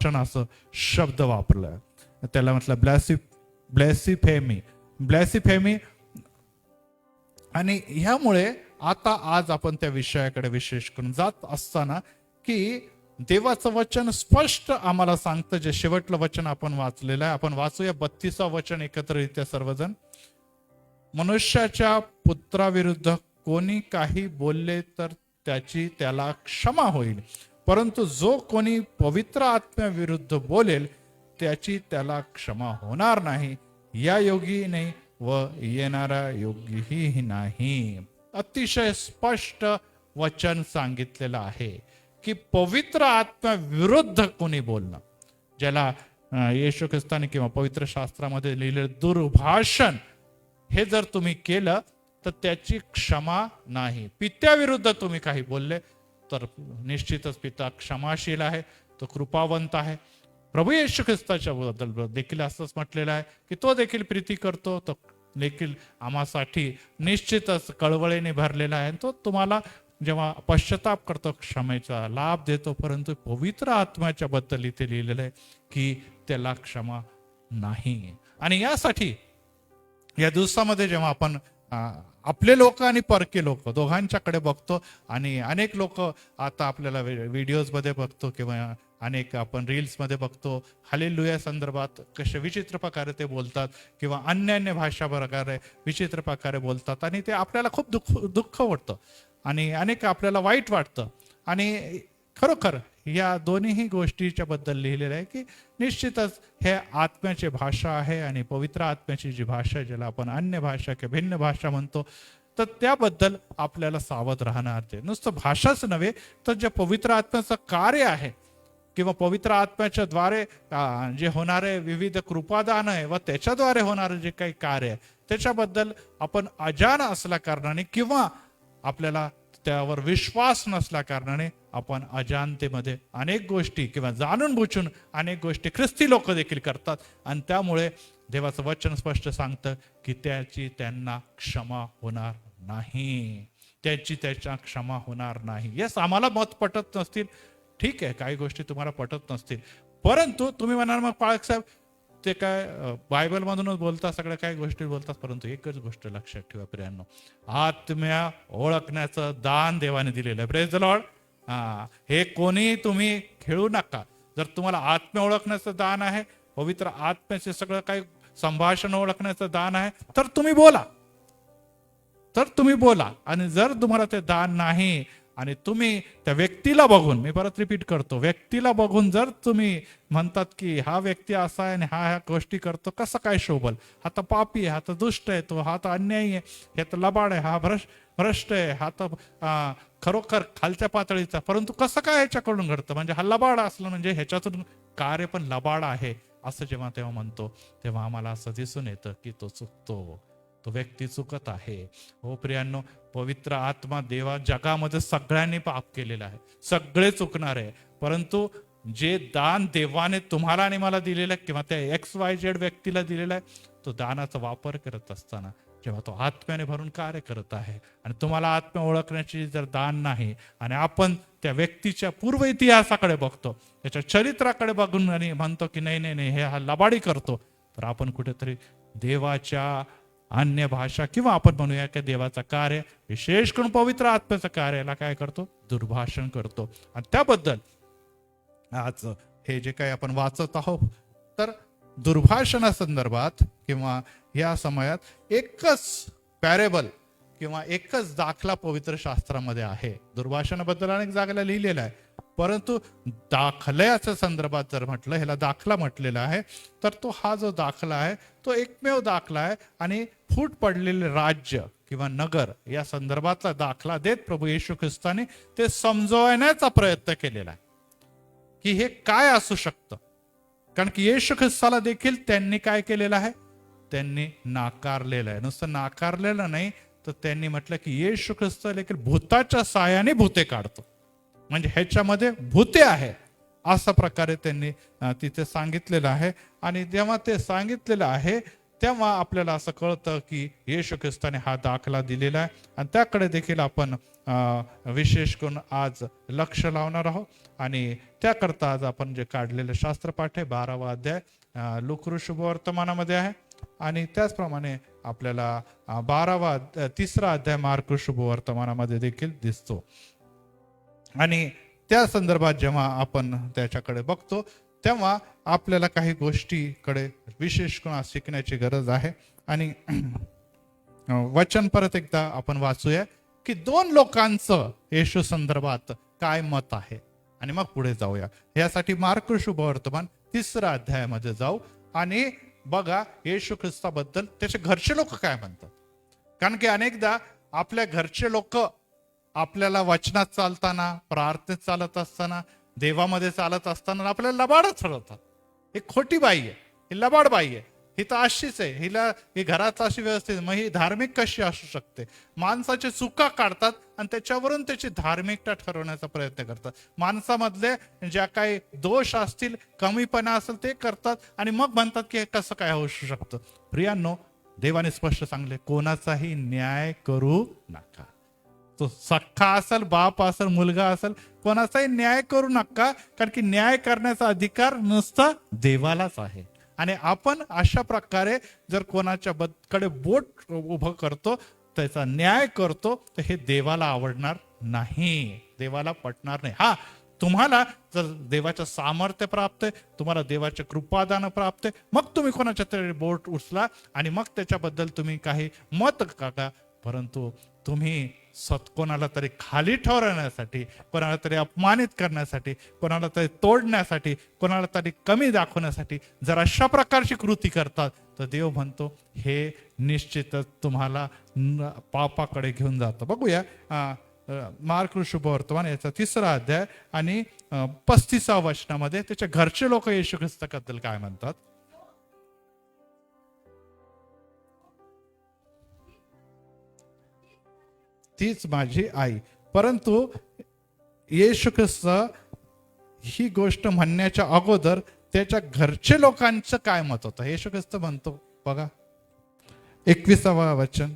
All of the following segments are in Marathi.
वचन असं शब्द वापरलं. त्याला म्हटलं ब्लॅसिफेमी. आणि ह्यामुळे आता आज आपण त्या विषयाकडे विशेष करून जात असताना की देवाचं वचन स्पष्ट आम्हाला सांगतं. जे शेवटलं वचन आपण वाचलेलं आहे, आपण वाचूया 32 वचन एकत्ररित्या सर्वजण. मनुष्याच्या पुत्राविरुद्ध कोणी काही बोलले तर त्याला क्षमा होईल, परंतु जो कोणी पवित्र आत्म्याविरुद्ध बोलेल त्याची त्याला क्षमा होणार नाही, या योगीने व येणाऱ्या योगीही नाही. अतिशय स्पष्ट वचन सांगितलेलं आहे की पवित्र आत्म्याविरुद्ध कोणी बोलणं, ज्याला येशू ख्रिस्ताने किंवा पवित्र शास्त्रामध्ये लिहिलेलं दुर्भाषण, हे जर तुम्ही केलं तर त्याची क्षमा नाही. पित्याविरुद्ध तुम्ही काही बोलले तर निश्चितच पिता क्षमाशील आहे, तो कृपावंत आहे. प्रभू येशू ख्रिस्ताच्या बद्दल देखील असंच म्हटलेलं आहे की तो देखील प्रीती करतो, तो देखील आम्हासाठी निश्चितच कळवळीने भरलेला आहे. तो तुम्हाला जेव्हा पश्चाताप करतो क्षमेचा लाभ देतो, परंतु पवित्र आत्म्याच्या बद्दल इथे लिहिलेलं आहे की त्याला क्षमा नाही. आणि यासाठी या दिवसामध्ये जेव्हा आपण आपले लोक आणि परके लोक दोघांच्याकडे बघतो, आणि अनेक लोक आता आपल्याला व्हिडिओज मध्ये बघतो किंवा अनेक आपण रील्स मध्ये बघतो, हालेलुया संदर्भात कसे विचित्र प्रकारे ते बोलतात किंवा अन्य भाषा प्रकारे विचित्र प्रकारे बोलतात, आणि ते आपल्याला खूप दुःख वाटतं आणि अनेक आपल्याला वाईट वाटतं. आणि खरोखर या दोन्ही गोष्टीच्या बद्दल लिहिलेलं आहे की निश्चितच हे आत्म्याची भाषा आहे, आणि पवित्र आत्म्याची जी भाषा आहे, ज्याला आपण अन्य भाषा किंवा भिन्न भाषा म्हणतो, तर त्याबद्दल आपल्याला सावध राहणार. ते नुसतं भाषाच नव्हे तर जे पवित्र आत्म्याचं कार्य आहे किंवा पवित्र आत्म्याच्या द्वारे जे होणारे विविध कृपादान आहे व त्याच्याद्वारे होणारे जे काही कार्य आहे त्याच्याबद्दल आपण अजाण असल्या कारणाने किंवा आपल्याला त्यावर विश्वास नसल्या कारणाने आपण अजाणतेमध्ये अनेक गोष्टी किंवा जाणून बुजून अनेक गोष्टी ख्रिस्ती लोक देखील करतात, आणि त्यामुळे देवाचं वचन स्पष्ट सांगतं की त्यांना क्षमा होणार नाही, त्याच्या क्षमा होणार नाही. यस, आम्हाला मत पटत नसतील, ठीक आहे, काही गोष्टी तुम्हाला पटत नसतील, परंतु तुम्ही म्हणाल मग पाळक साहेब ते काय बायबल मधूनच बोलतात, सगळ्या काही गोष्टी बोलतात, परंतु एकच गोष्ट लक्षात ठेवा प्रियांनो, आत्म्या ओळखण्याचं दान देवाने दिलेलं आहे. Praise the Lord. हे कोणी तुम्ही खेळू नका. जर तुम्हाला आत्म्या ओळखण्याचं दान आहे, पवित्र आत्म्याचे सगळं काही संभाषण ओळखण्याचं दान आहे, तर तुम्ही बोला. आणि जर तुम्हाला ते दान नाही आणि तुम्ही त्या व्यक्तीला बघून, मी परत रिपीट करतो, व्यक्तीला बघून जर तुम्ही म्हणतात की हा व्यक्ती असा आहे आणि हा गोष्टी करतो, कसं काय शोभल, हा तर पापी आहे, हा तर दुष्ट आहे, तो हा तर अन्यायी आहे, हे तर लबाड आहे, हा भ्रष्ट आहे, हा तर खरोखर खालच्या पातळीचा, परंतु कसं काय ह्याच्याकडून घडतं, म्हणजे हा लबाड असलं म्हणजे ह्याच्यातून कार्य पण लबाड आहे, असं जेव्हा तेव्हा म्हणतो तेव्हा आम्हाला असं दिसून येतं की तो चुकतो, तो व्यक्ती चुकत आहे. हो प्रियांनो, पवित्र आत्मा देवा जगामध्ये सगळ्यांनी पाप केलेला आहे, सगळे चुकणार आहे, परंतु जे दान देवाने तुम्हाला आणि मला दिलेलं आहे किंवा त्या XYZ व्यक्तीला दिलेला आहे, तो दानाचा वापर करत असताना जेव्हा तो आत्म्याने भरून कार्य करत आहे, आणि तुम्हाला आत्मा ओळखण्याची जर दान नाही आणि आपण त्या व्यक्तीच्या पूर्व इतिहासाकडे बघतो, त्याच्या चरित्राकडे बघून आणि म्हणतो की नाही हे हा लबाडी करतो, तर आपण कुठेतरी देवाच्या अन्य भाषा किंवा आपण म्हणूया की देवाचा कार्य, विशेष करून पवित्र आत्म्याचं कार्याला काय करतो, दुर्भाषण करतो. आणि त्याबद्दल आज हे जे काही आपण वाचत आहोत, तर दुर्भाषणासंदर्भात किंवा या समयात एकच पॅरेबल किंवा एकच दाखला पवित्र शास्त्रामध्ये आहे. दुर्भाषणाबद्दल अनेक जागेला लिहिलेला आहे, परंतु दाखल्याच्या संदर्भात जर म्हटलं, ह्याला दाखला म्हटलेला आहे, तर तो हा जो दाखला आहे तो एकमेव दाखला आहे, आणि फूट पडलेले राज्य किंवा नगर या संदर्भातला दाखला देत प्रभू येशू ख्रिस्ताने ते समजवण्याचा प्रयत्न केलेला आहे की हे काय असू शकतं. कारण की येशू ख्रिस्ताला देखील त्यांनी काय केलेलं आहे, त्यांनी नाकारलेलं आहे. नुसतं नाकारलेलं नाही, तर त्यांनी म्हटलं की येशू ख्रिस्त देखील भूताच्या साहाय्याने भूते काढतो, म्हणजे ह्याच्यामध्ये भूते आहे, अशा प्रकारे त्यांनी तिथे सांगितलेलं आहे. आणि जेव्हा ते सांगितलेलं आहे तेव्हा आपल्याला असं कळतं की येशू ख्रिस्ताने हा दाखला दिलेला आहे आणि त्याकडे देखील आपण विशेष करून आज लक्ष लावणार आहोत. आणि त्याकरता आज आपण जे काढलेलं शास्त्रपाठ आहे 12वा अध्याय लुकरू शुभवर्तमानामध्ये आहे आणि त्याचप्रमाणे आपल्याला 3रा अध्याय मार्क शुभवर्तमानामध्ये देखील दिसतो. आणि त्या संदर्भात जेव्हा आपण त्याच्याकडे बघतो तेव्हा आपल्याला काही गोष्टीकडे विशेष करून शिकण्याची गरज आहे. आणि वचन परत एकदा आपण वाचूया की 2 लोकांचं येशू संदर्भात काय मत आहे आणि मग पुढे जाऊया. यासाठी मार्क शुभवर्तमान 3रा अध्यायामध्ये जाऊ आणि बघा येशू ख्रिस्ताबद्दल त्याचे घरचे लोक काय म्हणतात. कारण की अनेकदा आपल्या घरचे लोक आपल्याला वचनात चालताना, प्रार्थनेत चालत असताना, देवामध्ये चालत असताना आपल्याला लबाडच ठरवतात. ही खोटी बाई आहे, ही लबाड बाई आहे, ही तर अशीच आहे, ही घरात अशी व्यवस्थित, मग ही धार्मिक कशी असू शकते. माणसाची चुका काढतात आणि त्याच्यावरून त्याची धार्मिकता ठरवण्याचा प्रयत्न करतात. माणसामधले ज्या काही दोष असतील, कमीपणा असेल ते करतात आणि मग म्हणतात की हे कसं काय होऊ शकतं. प्रियांनो, देवाने स्पष्ट सांगले कोणाचाही न्याय करू नका. तो सख्खा असेल, बाप असेल, मुलगा असेल, कोणाचाही न्याय करू नका. कारण की न्याय करण्याचा अधिकार नुसता देवालाच आहे. आणि आपण अशा प्रकारे जर कोणाच्या कडे बोट उभं करतो, त्याचा न्याय करतो, तर हे देवाला आवडणार नाही, देवाला पटणार नाही. हा, तुम्हाला जर देवाचं सामर्थ्य प्राप्त आहे, तुम्हाला देवाचे कृपादान प्राप्त आहे, मग तुम्ही कोणाच्या तरी बोट उचला आणि मग त्याच्याबद्दल तुम्ही काही मत काढा. परंतु तुम्ही कोणाला तरी खाली ठेवण्यासाठी, कोणाला तरी अपमानित करण्यासाठी, कोणाला तरी तोडण्यासाठी, कोणाला तरी कमी दाखवण्यासाठी जर अशा प्रकारची कृती करतात तर देव म्हणतो हे निश्चितच तुम्हाला पापाकडे घेऊन जातं. बघूया मार्क शुभवर्तमान याचा 3रा अध्याय आणि 35व्या वचनामध्ये त्याच्या घरचे लोक येशू ख्रिस्ताबद्दल काय म्हणतात. तीच माझी आई. परंतु येशू ख्रिस्त ही गोष्ट म्हणण्याच्या अगोदर त्याच्या घरचे लोकांचं काय मत होतं. येशू ख्रिस्त म्हणतो बघा 21वा वचन,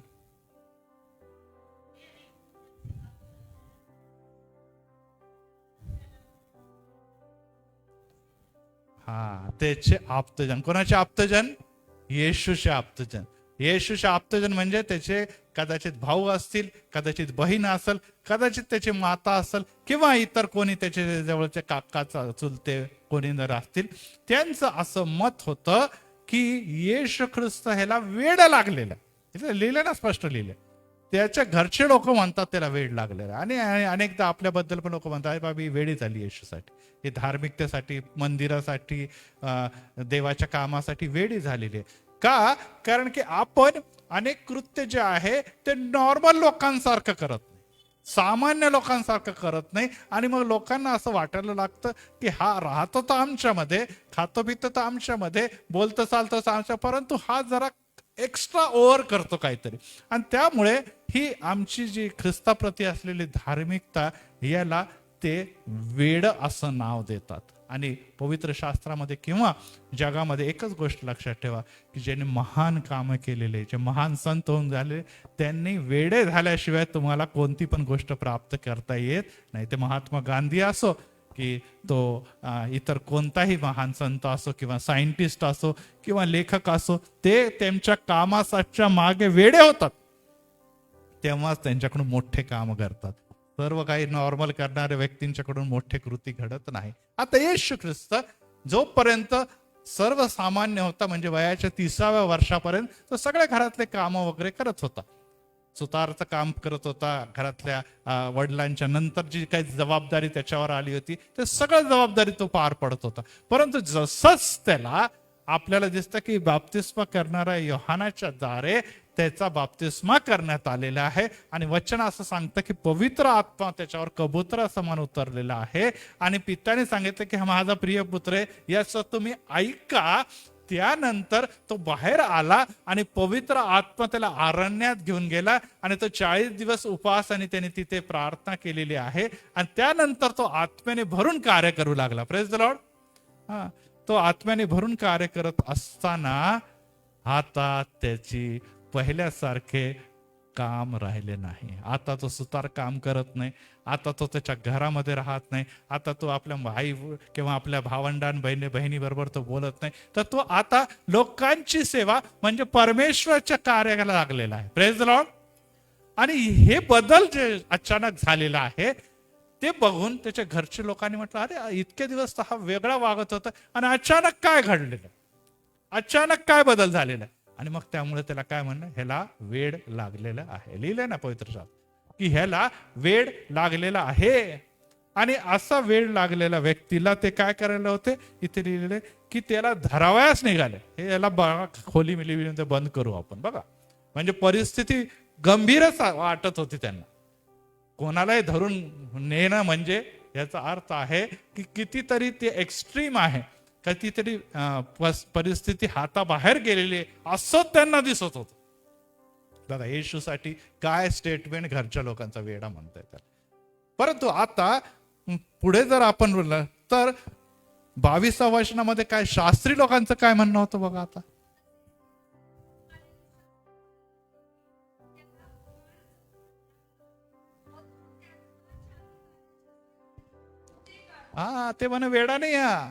त्याचे आप्तजन. कोणाचे आप्तजन? येशूचे आप्तजन. येशूचे आप्तजन म्हणजे त्याचे कदाचित भाऊ असतील, कदाचित बहीण असेल, कदाचित त्याची माता असेल किंवा इतर कोणी त्याचे जवळचे काकाचा चुलते कोणी जर असतील. त्यांचं असं मत होतं की येशू ख्रिस्त ह्याला वेड लागलेलं. इथे लिहिलं ना, स्पष्ट लिहिलं. त्याच्या घरचे लोक म्हणतात त्याला वेड लागलेलं. आणि अनेकदा आपल्याबद्दल पण लोक म्हणतात अरे बाबी वेडी झाली येशूसाठी, हे धार्मिकतेसाठी, मंदिरासाठी, देवाच्या कामासाठी वेडी झालेली आहे. का? कारण की आपण अनेक कृत्य जे आहे ते नॉर्मल लोकांसारखं करत नाही, सामान्य लोकांसारखं करत नाही. आणि मग लोकांना असं वाटायला लागतं की हा राहतो तर आमच्यामध्ये, खातो पितो तर आमच्यामध्ये, बोलतं चालतं तर आमच्या, परंतु हा जरा एक्स्ट्रा ओव्हर करतो काहीतरी. आणि त्यामुळे ही आमची जी ख्रिस्ताप्रती असलेली धार्मिकता याला ते वेड असं नाव देतात. आणि पवित्र शास्त्रामध्ये किंवा जगामध्ये एकच गोष्ट लक्षात ठेवा की ज्यांनी महान कामं केलेले, जे महान संत होऊन झाले, त्यांनी वेडे झाल्याशिवाय तुम्हाला कोणती पण गोष्ट प्राप्त करता येत नाही. ते महात्मा गांधी असो की तो इतर कोणताही महान संत असो किंवा सायंटिस्ट असो किंवा लेखक असो, ते त्यांच्या कामाच्या मागे वेडे होतात, तेव्हाच त्यांच्याकडून मोठे काम करतात. सर्व काही नॉर्मल करणाऱ्या व्यक्तींच्याकडून मोठे कृती घडत नाही. आता येशू ख्रिस्त जोपर्यंत सर्वसामान्य होता, म्हणजे वयाच्या 30व्या वर्षापर्यंत तो सगळ्या घरातले काम वगैरे करत होता. सुतारचं काम करत होता. घरातल्या वडिलांच्या नंतर जी काही जबाबदारी त्याच्यावर आली होती ते सगळं जबाबदारी तो पार पडत होता. परंतु जसंच त्याला आपल्याला दिसतं की बाप्तिस्मा करणाऱ्या योहानाच्या द्वारे त्याचा बाप्तिस्मा करण्यात आलेला आहे आणि वचन असं सांगतं की पवित्र आत्मा त्याच्यावर कबुतरा समान उतरलेला आहे आणि पित्याने सांगितलं की हा माझा प्रिय पुत्र आहे, याचं तुम्ही ऐका. त्यानंतर तो बाहेर आला आणि पवित्र आत्मा त्याला अरण्यात घेऊन गेला आणि तो 40 दिवस उपवास आणि त्याने तिथे प्रार्थना केलेली आहे. आणि त्यानंतर तो आत्म्याने भरून कार्य करू लागला. Praise the Lord. तो आत्म्याने भरून कार्य करत असताना आता त्याची पहिल्यासारखे काम राहिले नाही. आता तो सुतार काम करत नाही. आता तो त्याच्या घरामध्ये राहत नाही. आता तो आपल्या भाई किंवा आपल्या भावंडां बहिणी बरोबर तो बोलत नाही. तर तो आता लोकांची सेवा म्हणजे परमेश्वराच्या कार्याला लागलेला आहे. Praise the Lord. आणि हे बदल जे अचानक झालेला आहे ते बघून त्याच्या घरच्या लोकांनी म्हटलं, अरे इतके दिवस तर हा वेगळा वागत होता आणि अचानक काय घडलेलं, अचानक काय बदल झालेला. आणि मग त्यामुळे त्याला काय म्हणणं, ह्याला वेड लागलेलं आहे. लिहिलंय ना पवित्र शास्त्रात की ह्याला वेड लागलेला आहे. आणि असा वेड लागलेल्या व्यक्तीला ते काय करायला होते, इथे लिहिलेले की त्याला धरावयास निघाले. हे याला बघा खोली मिली बंद करू आपण. बघा म्हणजे परिस्थिती गंभीरच वाटत होती त्यांना. कोणालाही धरून नेणं म्हणजे याचा अर्थ आहे की कितीतरी ते एक्स्ट्रीम आहे, कितीतरी परिस्थिती हाताबाहेर गेलेली आहे असं त्यांना दिसत होतं. बघा येशूसाठी काय स्टेटमेंट घरच्या लोकांचा वेडा म्हणता येतात. परंतु आता पुढे जर आपण बोललं तर 22व्या वचनामध्ये काय शास्त्री लोकांचं काय म्हणणं होतं बघा. आता ते म्हणे वेडा नाही या.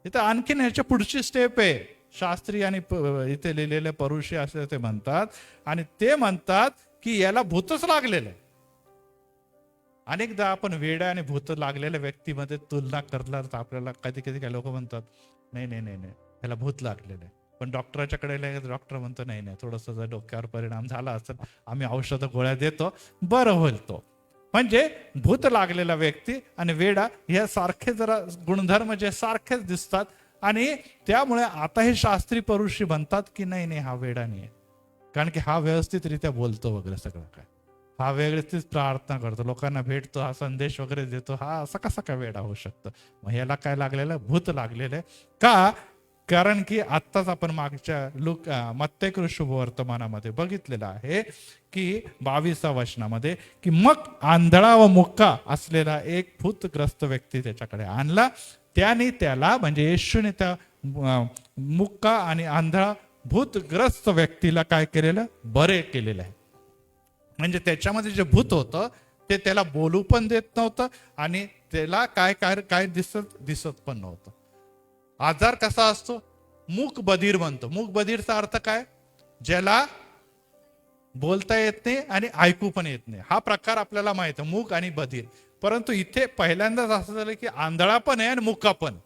इथं आणखीन ह्याच्या पुढची स्टेप आहे. शास्त्री आणि इथे लिहिलेले परुषी असे ते म्हणतात आणि ते म्हणतात की याला भूतच लागलेलं आहे. अनेकदा आपण वेडा आणि भूत लागलेल्या व्यक्तीमध्ये तुलना करणार तर आपल्याला कधी कधी काय लोक म्हणतात नाही नाही नाही नाही ह्याला भूत लागलेलं आहे. पण डॉक्टराच्याकडे डॉक्टर म्हणतो नाही नाही थोडस जर डोक्यावर परिणाम झाला असेल आम्ही औषध गोळ्या देतो बरं होईल तो. म्हणजे भूत लागलेला व्यक्ती आणि वेडा हे सारखे जरा गुणधर्म जे सारखेच दिसतात. आणि त्यामुळे आता हे शास्त्री परुषी म्हणतात की नाही नाही हा वेडा नाही आहे, कारण की हा व्यवस्थितरित्या बोलतो वगैरे सगळं काय, हा व्यवस्थित प्रार्थना करतो, लोकांना भेटतो, हा संदेश वगैरे देतो, हा असा कसा काय वेडा होऊ शकतो. मग याला काय लागलेलं, भूत लागलेलं आहे का. कारण की आत्ताच आपण मागच्या मत्तेक शुभवर्तमानामध्ये वर्तमानामध्ये बघितलेलं आहे की 22व्या वचनामध्ये की मग आंधळा व मुक्का असलेला एक भूतग्रस्त व्यक्ती त्याच्याकडे आणला. त्याने त्याला म्हणजे येशूने त्या मुक्का आणि आंधळा भूतग्रस्त व्यक्तीला काय केलेलं, बरे केलेलं आहे. म्हणजे त्याच्यामध्ये जे भूत होतं ते त्याला बोलू पण देत नव्हतं आणि त्याला काय काय काय दिसत पण नव्हतं. आजार कसा असतो, मूक बधीर म्हणतो. मूक बधीरचा अर्थ काय, ज्याला बोलता येत नाही आणि ऐकू पण येत नाही. हा प्रकार आपल्याला माहित आहे, मूक आणि बधीर. परंतु इथे पहिल्यांदाच असं झालं की आंधळा पण आहे आणि मुका पण.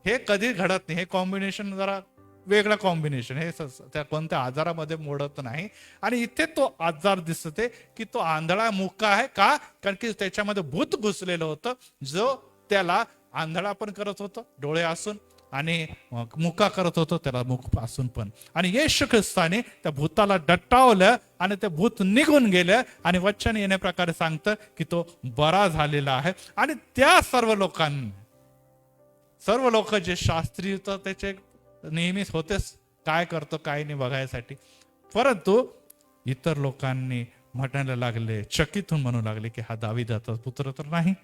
हे कधी घडत नाही. हे कॉम्बिनेशन जरा वेगळं कॉम्बिनेशन, हे त्या कोणत्या आजारामध्ये मोडत नाही. आणि इथे तो आजार दिसते की तो आंधळा मुका आहे का, कारण की त्याच्यामध्ये भूत घुसलेलं होतं जो त्याला आंधळा पण करत होतं डोळे असून आणि मुका करत होतो त्याला मुख असून पण. आणि येशू ख्रिस्ताने त्या भूताला दट्टावलं आणि ते भूत निघून गेलं आणि वचन येण्या प्रकारे सांगतं की तो बरा झालेला आहे. आणि त्या सर्व लोक जे शास्त्री तर त्याचे नेहमीच होतेच काय करतो काय नाही बघायसाठी. परंतु इतर लोकांनी म्हणायला लागले, चकित होऊन म्हणू लागले की हा दाविदाचा पुत्र तर नाही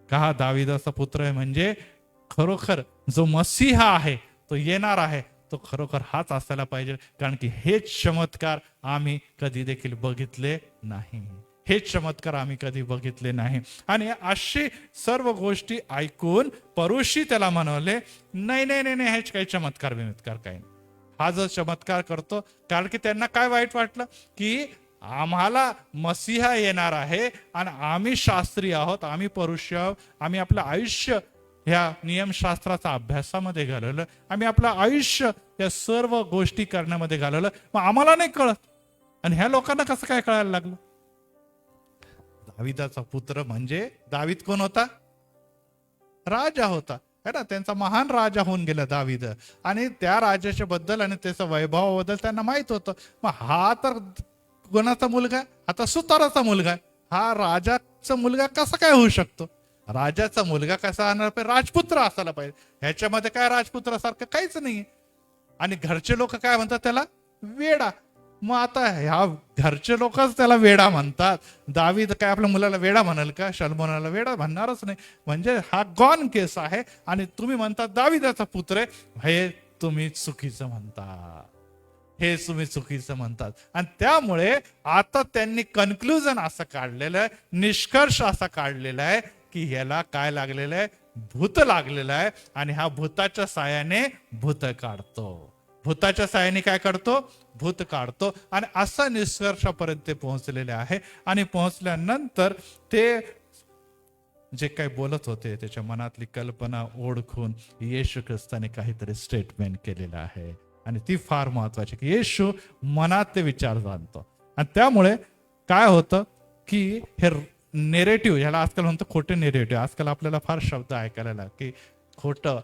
का. हा दाविदाचा पुत्र आहे म्हणजे खरोखर जो मसीहा आहे तो येणार आहे तो खरोखर हाच असायला पाहिजे, कारण की हेच चमत्कार आम्ही कधी देखील बघितले नाही. हेच चमत्कार आम्ही कधी बघितले नाही. आणि अशी सर्व गोष्टी ऐकून परुषी त्याला म्हणवले नाही नाही नाही नाही हेच काही चमत्कार बिमत्कार काही नाही. हा जो चमत्कार करतो, कारण की त्यांना काय वाईट वाटलं की आम्हाला मसीहा येणार आहे आणि आम्ही शास्त्री आहोत, आम्ही परुष आहोत, आम्ही आपलं आयुष्य ह्या नियमशास्त्राचा अभ्यासामध्ये घालवलं, आम्ही आपलं आयुष्य या सर्व गोष्टी करण्यामध्ये घालवलं, मग आम्हाला नाही कळत. आणि ह्या लोकांना कसं काय कळायला लागलं. दाविदाचा पुत्र म्हणजे दावीद कोण होता, राजा होता है ना. त्यांचा महान राजा होऊन गेला दावीद. आणि त्या राजाच्या बद्दल आणि त्याचा वैभवाबद्दल त्यांना माहित होतं. मग हा तर कोणाचा मुलगा, आता सुताराचा मुलगा, हा राजाचा मुलगा कसा काय होऊ शकतो. राजाचा मुलगा कसा आणणार पाहिजे, राजपुत्र असायला पाहिजे. ह्याच्यामध्ये काय राजपुत्रासारखं काहीच नाही. आणि घरचे लोक काय म्हणतात त्याला, वेडा. मग आता ह्या घरचे लोकच त्याला वेडा म्हणतात. दावीद काय आपल्या मुलाला वेडा म्हणाल का, शल्मोनाला वेडा म्हणणारच नाही. म्हणजे हा गॉन केस आहे. आणि तुम्ही म्हणतात दाविदाचा पुत्र आहे, हे तुम्ही चुकीचं म्हणता. हे तुम्ही चुकीचं म्हणतात. आणि त्यामुळे आता त्यांनी कन्क्लुजन असं काढलेलं आहे, निष्कर्ष असा काढलेला आहे की ह्याला काय लागलेलं आहे, भूत लागलेलं आहे. आणि हा भूताच्या साहाय्याने भूत काढतो, भूताच्या साहाय्याने काय करतो, भूत काढतो. आणि असा निष्कर्षापर्यंत ते पोहोचलेले आहे. आणि पोहोचल्यानंतर ते जे काही बोलत होते त्याच्या मनातली कल्पना ओळखून येशू ख्रिस्ताने काहीतरी स्टेटमेंट केलेलं आहे. आणि ती फार महत्वाची, की येशू मनात ते विचार जाणतो. आणि त्यामुळे काय होतं की हे नेरेटिव्ह, ह्याला आजकाल म्हणतो खोटे नेरेटिव्ह. आजकाल आपल्याला फार शब्द ऐकायला लागले की खोटं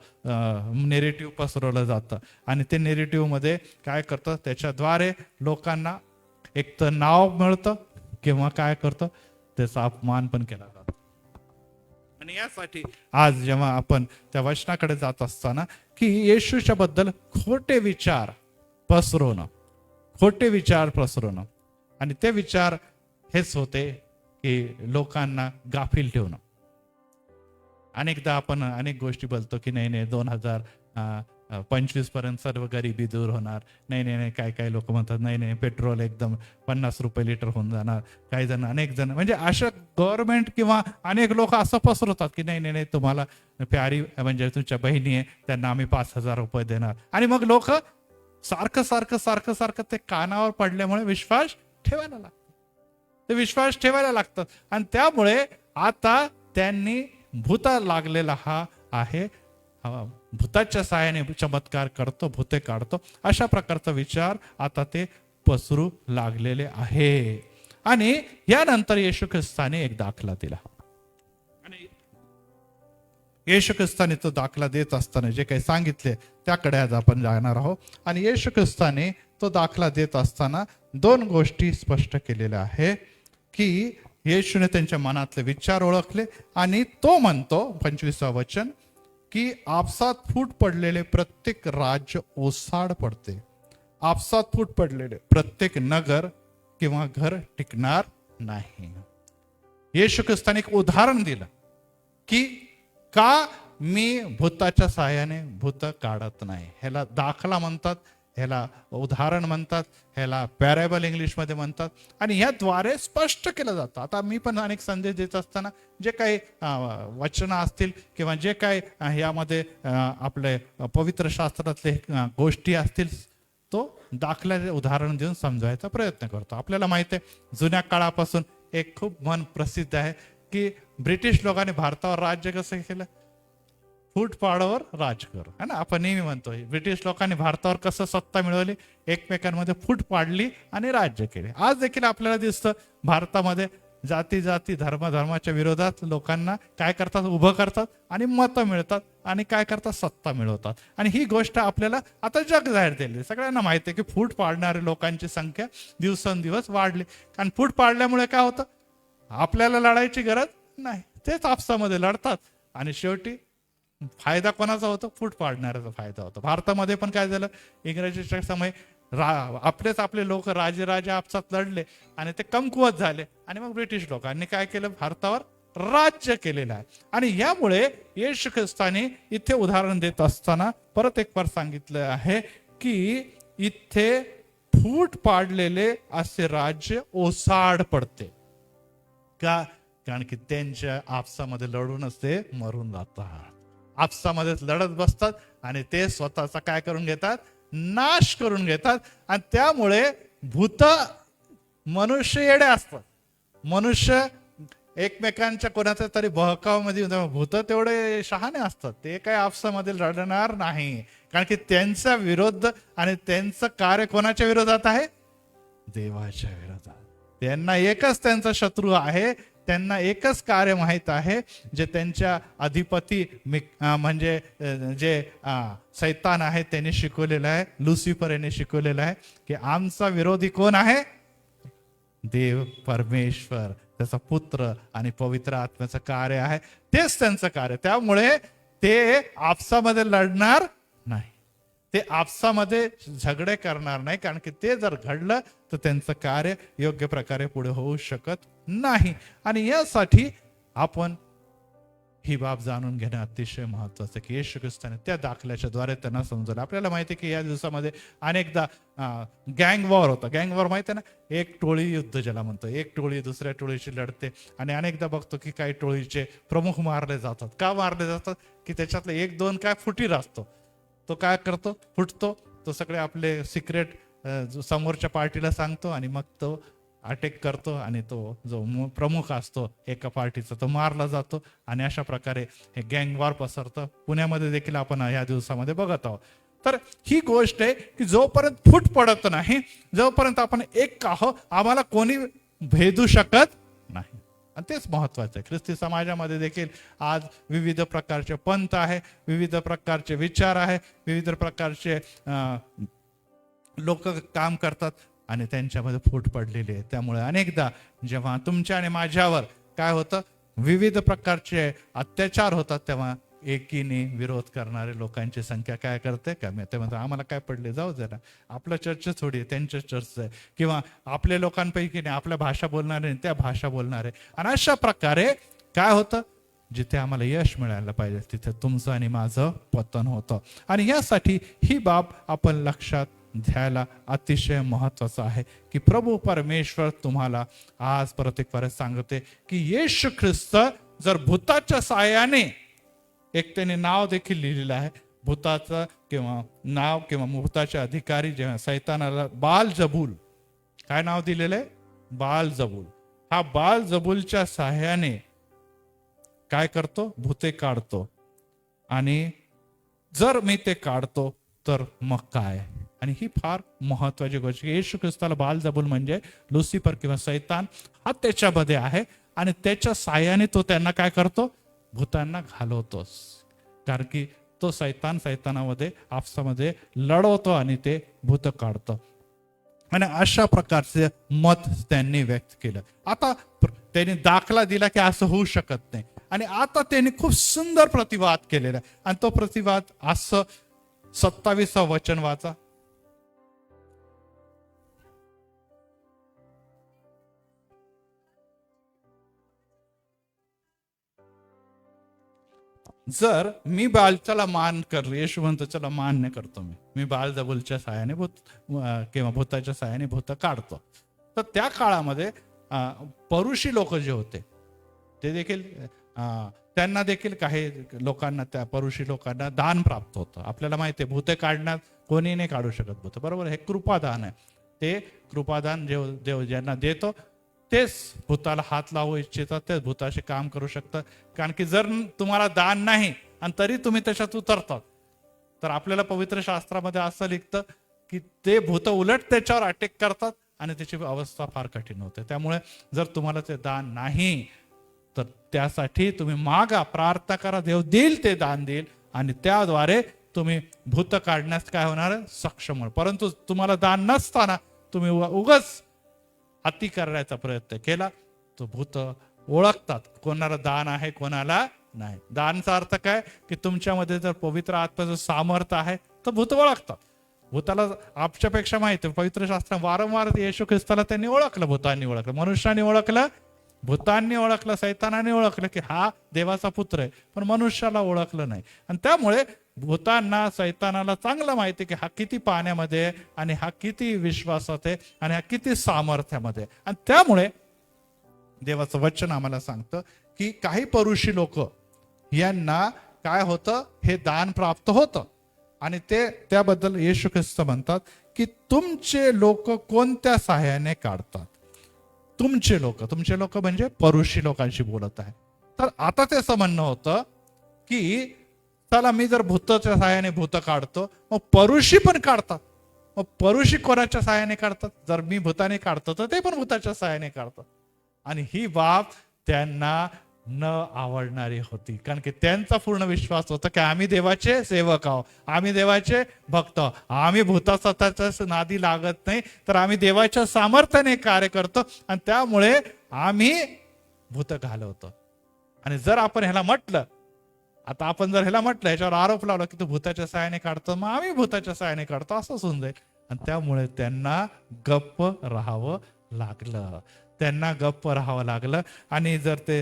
नेरेटिव्ह पसरवलं जातं. आणि ते नेरेटिव्ह मध्ये काय करतं, त्याच्याद्वारे लोकांना एक तर नाव मिळतं किंवा काय करतं, त्याचा अपमान पण केला जातो. आणि यासाठी आज जेव्हा आपण त्या वचनाकडे जात असताना की येशूच्या बद्दल खोटे विचार पसरवणं, खोटे विचार पसरवणं, आणि ते विचार हेच होते की लोकांना गाफील ठेवणं. अनेकदा आपण अनेक गोष्टी बोलतो की नाही नाही 2025 पर्यंत सर्व गरिबी दूर होणार, नाही नाही नाही, काय काय लोक म्हणतात नाही नाही पेट्रोल एकदम 50 रुपये लिटर होऊन जाणार. काही जण, अनेक जण, म्हणजे असं गव्हर्नमेंट किंवा अनेक लोक असं पसरवतात की नाही नाही नाही, तुम्हाला प्यारी म्हणजे तुमच्या बहिणी आहे त्यांना आम्ही 5,000 रुपये देणार. आणि मग लोक सारखं सारखं सारखं सारखं ते कानावर पडल्यामुळे विश्वास ठेवायला लागतात, ते विश्वास ठेवायला लागतात. आणि त्यामुळे आता त्यांनी भूत लागलेला हा आहे, भूताच्या सहाय्याने चमत्कार करतो, भूते काढतो, अशा प्रकारचा विचार आता ते पसरू लागलेले आहे. आणि यानंतर येशू ख्रिस्ताने एक दाखला दिला. आणि येशू ख्रिस्ताने तो दाखला देत असताना जे काही सांगितले त्याकडे आज आपण जाणार आहोत. आणि येशू ख्रिस्ताने तो दाखला देत असताना 2 गोष्टी स्पष्ट केलेल्या आहे की येशूने त्यांच्या मनातले विचार ओळखले. आणि तो म्हणतो 25वं वचन की आपसात फूट पडलेले प्रत्येक राज्य ओसाड पडते, आपसात फूट पडलेले प्रत्येक नगर किंवा घर टिकणार नाही. येशू ख्रिस्ताने एक उदाहरण दिलं की का मी भूताच्या साहाय्याने भूत काढत नाही. ह्याला दाखला म्हणतात, ह्याला उदाहरण म्हणतात, ह्याला पॅरेबल इंग्लिशमध्ये म्हणतात. आणि ह्याद्वारे स्पष्ट केलं जातं. आता मी पण अनेक संदेश देत असताना जे काही वचनं असतील किंवा जे काही यामध्ये आपले पवित्र शास्त्रातले गोष्टी असतील तो दाखल्याचे उदाहरण देऊन समजवायचा प्रयत्न करतो. आपल्याला माहिती आहे जुन्या काळापासून एक खूप म्हण प्रसिद्ध आहे की ब्रिटिश लोकांनी भारतावर राज्य कसं केलं, फूटपाडावर राज कर, है ना. आपण नेहमी म्हणतोय ब्रिटिश लोकांनी भारतावर कसं सत्ता मिळवली, एकमेकांमध्ये फूट पाडली आणि राज्य केले. आज देखील आपल्याला दिसतं भारतामध्ये जाती जाती धर्माच्या विरोधात लोकांना काय करतात, उभं करतात आणि मतं मिळतात आणि काय करतात, सत्ता मिळवतात. आणि ही गोष्ट आपल्याला आता जग जाहीर झाली, सगळ्यांना माहिती आहे की फूट पाडणाऱ्या लोकांची संख्या दिवसेंदिवस वाढली. कारण फूट पाडल्यामुळे काय होतं, आपल्याला लढायची गरज नाही, तेच आपसामध्ये लढतात आणि शेवटी फायदा कोणाचा होतो, फूट पाडणाऱ्याचा फायदा होतो. भारतामध्ये पण काय झालं, इंग्रजीच्या समय आपले लोक राजे आपसात लढले आणि ते कमकुवत झाले. आणि मग ब्रिटिश लोकांनी काय केलं, भारतावर राज्य केलेलं आहे. आणि यामुळे येशू ख्रिस्ताने इथे उदाहरण देत असताना परत एक बार सांगितलं आहे की इथे फूट पाडलेले असे राज्य ओसाड पडते का, कारण की त्यांच्या आपसामध्ये लढूनच ते मरून जातात, आपसामध्येच लढत बसतात आणि ते स्वतःचा काय करून घेतात, नाश करून घेतात. आणि त्यामुळे भूत, मनुष्य येडे असतात, मनुष्य एकमेकांच्या कोणाच्या तरी बहकावामध्ये, भूत तेवढे शहाणे असतात, ते काय आपसामध्ये लढणार नाही. कारण की त्यांचा विरोध आणि त्यांचं कार्य कोणाच्या विरोधात आहे, देवाच्या विरोधात. त्यांना एकच त्यांचा शत्रू आहे, त्यांना एकच कार्य माहित आहे जे त्यांच्या अधिपती म्हणजे जे सैतान आहे त्यांनी शिकवलेलं आहे, लुसिफर यांनी शिकवलेलं आहे की आमचा विरोधी कोण आहे, देव परमेश्वर, त्याचा पुत्र आणि पवित्र आत्म्याचं कार्य आहे, तेच त्यांचं कार्य. त्यामुळे ते आपसामध्ये लढणार नाही, ते आपसामध्ये झगडे करणार नाही, कारण की ते जर घडलं तर त्यांचं कार्य योग्य प्रकारे पुढे होऊ शकत नाही. आणि यासाठी आपण ही बाब जाणून घेणं अतिशय महत्वाचं की येशू ख्रिस्ताने त्या दाखल्याच्या द्वारे त्यांना समजवलं. आपल्याला माहिती आहे की या दिवसामध्ये अनेकदा गँग वॉर होता. गँग वॉर माहिती आहे ना, एक टोळी युद्ध ज्याला म्हणतो, एक टोळी दुसऱ्या टोळीशी लढते. आणि अनेकदा बघतो की काही टोळीचे प्रमुख मारले जातात. का मारले जातात? की त्याच्यातलं एक दोन काय फुटीर असतो, तो काय करतो, फुटतो, तो सगळे आपले सिक्रेट समोरच्या पार्टीला सांगतो आणि मग तो अटॅक करतो आणि तो जो प्रमुख असतो एका पार्टीचा तो मारला जातो. आणि अशा प्रकारे हे गँग वॉर पसरतं. पुण्यामध्ये देखील आपण या दिवसामध्ये बघत आहोत. तर ही गोष्ट आहे की जोपर्यंत फूट पडत नाही, जोपर्यंत आपण एक आहोत, आम्हाला कोणी भेदू शकत नाही. आणि तेच महत्वाचं आहे. ख्रिस्ती समाजामध्ये देखील आज विविध प्रकारचे पंथ आहे, विविध प्रकारचे विचार आहे, विविध प्रकारचे लोक काम करतात आणि त्यांच्यामध्ये फूट पडलेली आहे. त्यामुळे अनेकदा जेव्हा तुमच्या आणि माझ्यावर काय होतं, विविध प्रकारचे अत्याचार होतात, तेव्हा एकीने विरोध करणारे लोकांची संख्या काय करते, कमी. ते म्हणतात आम्हाला काय पडले, जाऊ जरा, आपलं चर्च थोडी आहे, त्यांच्या चर्च आहे. किंवा आपल्या लोकांपैकी नाही, आपल्या भाषा बोलणारे त्या भाषा बोलणारे. आणि अशा प्रकारे काय होतं, जिथे आम्हाला यश मिळायला पाहिजे तिथे तुमचं आणि माझं पतन होतं. आणि यासाठी ही बाब आपण लक्षात घ्यायला अतिशय महत्वाचं आहे की प्रभू परमेश्वर तुम्हाला आज प्रत्येक वेळेस सांगते की येशू ख्रिस्त जर भूताच्या साहाय्याने, एक त्याने नाव देखील लिहिलेलं आहे भूताचं किंवा नाव किंवा भूताचे अधिकारी जेव्हा सैतानाला बाल जबूल, काय नाव दिलेलं आहे, बाल जबूल. हा बाल जबूलच्या साहाय्याने काय करतो, भूते काढतो. आणि जर मी ते काढतो तर मग काय. आणि ही फार महत्वाची गोष्ट. येशू ख्रिस्ताला बाल जबूल म्हणजे लुसिफर किंवा सैतान हा त्याच्यामध्ये आहे आणि त्याच्या साह्याने तो त्यांना काय करतो, भूतांना घालवतोस. कारण की तो सैतानामध्ये आपसामध्ये लढवतो आणि ते भूत काढतो. आणि अशा प्रकारचे मत त्यांनी व्यक्त केलं. आता त्यांनी दाखला दिला की असं होऊ शकत नाही. आणि आता त्यांनी खूप सुंदर प्रतिवाद केलेला आणि तो प्रतिवाद असं 27 वचन वाचा. जर मी बालचाला मान करतो, येशू म्हणतो चला मान्य करतो, मी बाल जबूलच्या साहाय्याने भूत किंवा भूताच्या साहाय्याने भूत काढतो. तर त्या काळामध्ये परुषी लोक जे होते ते देखील त्यांना देखील काही लोकांना, त्या परुषी लोकांना दान प्राप्त होतं. आपल्याला माहिती आहे भूते काढण्यात कोणी नाही काढू शकत भूत, बरोबर. हे कृपादान आहे. ते कृपादान देव ज्यांना देतो तेच भूताला हात लावू इच्छितात, तेच भूताशी काम करू शकतात. कारण की जर तुम्हाला दान नाही आणि तरी तुम्ही त्याच्यात उतरतात तर आपल्याला पवित्र शास्त्रामध्ये असं लिखतं की ते भूत उलट त्याच्यावर अटॅक करतात आणि त्याची अवस्था फार कठीण होते. त्यामुळे जर तुम्हाला ते दान नाही तर त्यासाठी तुम्ही मागा, प्रार्थना करा, देव देईल, ते दान देईल आणि त्याद्वारे तुम्ही भूत काढण्यास काय होणार, सक्षम होणार. परंतु तुम्हाला दान नसताना तुम्ही उगाच अति करण्याचा प्रयत्न केला तो भूत ओळखतात कोणाला दान आहे कोणाला नाही. दानचा अर्थ काय की तुमच्यामध्ये जर पवित्र आत्म्याचं सामर्थ्य आहे तर भूत ओळखतात. भूताला आपल्यापेक्षा माहिती, पवित्र शास्त्र वारंवार येशू ख्रिस्ताला त्यांनी ओळखलं, भूतांनी ओळखलं, मनुष्याने ओळखलं, भूतांनी ओळखलं, सैतानाने ओळखलं की हा देवाचा पुत्र आहे, पण मनुष्याला ओळखलं नाही. आणि त्यामुळे भूतांना, सैतानाला चांगलं माहिती की हा किती पाण्यामध्ये आणि हा किती विश्वासात आहे आणि हा किती सामर्थ्यामध्ये. आणि त्यामुळे देवाचं वचन आम्हाला सांगतं की काही परुषी लोक यांना काय होतं, हे दान प्राप्त होतं. आणि ते त्याबद्दल येशू ख्रिस्त म्हणतात की तुमचे लोक कोणत्या साह्याने काढतात. तुमचे लोक म्हणजे परुषी लोकांशी बोलत आहे. तर आता त्याचं म्हणणं होतं की चला मी जर भूताच्या साह्याने भूत काढतो, मग परुषी पण काढतात. मग परुषी कोणाच्या साह्याने काढतात, जर मी भूताने काढतो तर ते पण भूताच्या साह्याने काढतात. आणि ही बाब त्यांना न आवडणारी होती, कारण की त्यांचा पूर्ण विश्वास होता की आम्ही देवाचे सेवक आहोत, आम्ही देवाचे भक्त आहोत, आम्ही भूता स्वतःच्या नादी लागत नाही, तर आम्ही देवाच्या सामर्थ्याने कार्य करतो आणि त्यामुळे आम्ही भूत घालवतो. आणि जर आपण ह्याला म्हटलं, आता आपण जर ह्याला म्हटलं, ह्याच्यावर आरोप लावला की तू भूताच्या साहाय्याने काढतो, मग आम्ही भूताच्या साहाय्याने काढतो, असंच होऊन जाईल. आणि त्यामुळे त्यांना गप्प राहावं लागलं. त्यांना गप्प राहावं लागलं. आणि जर ते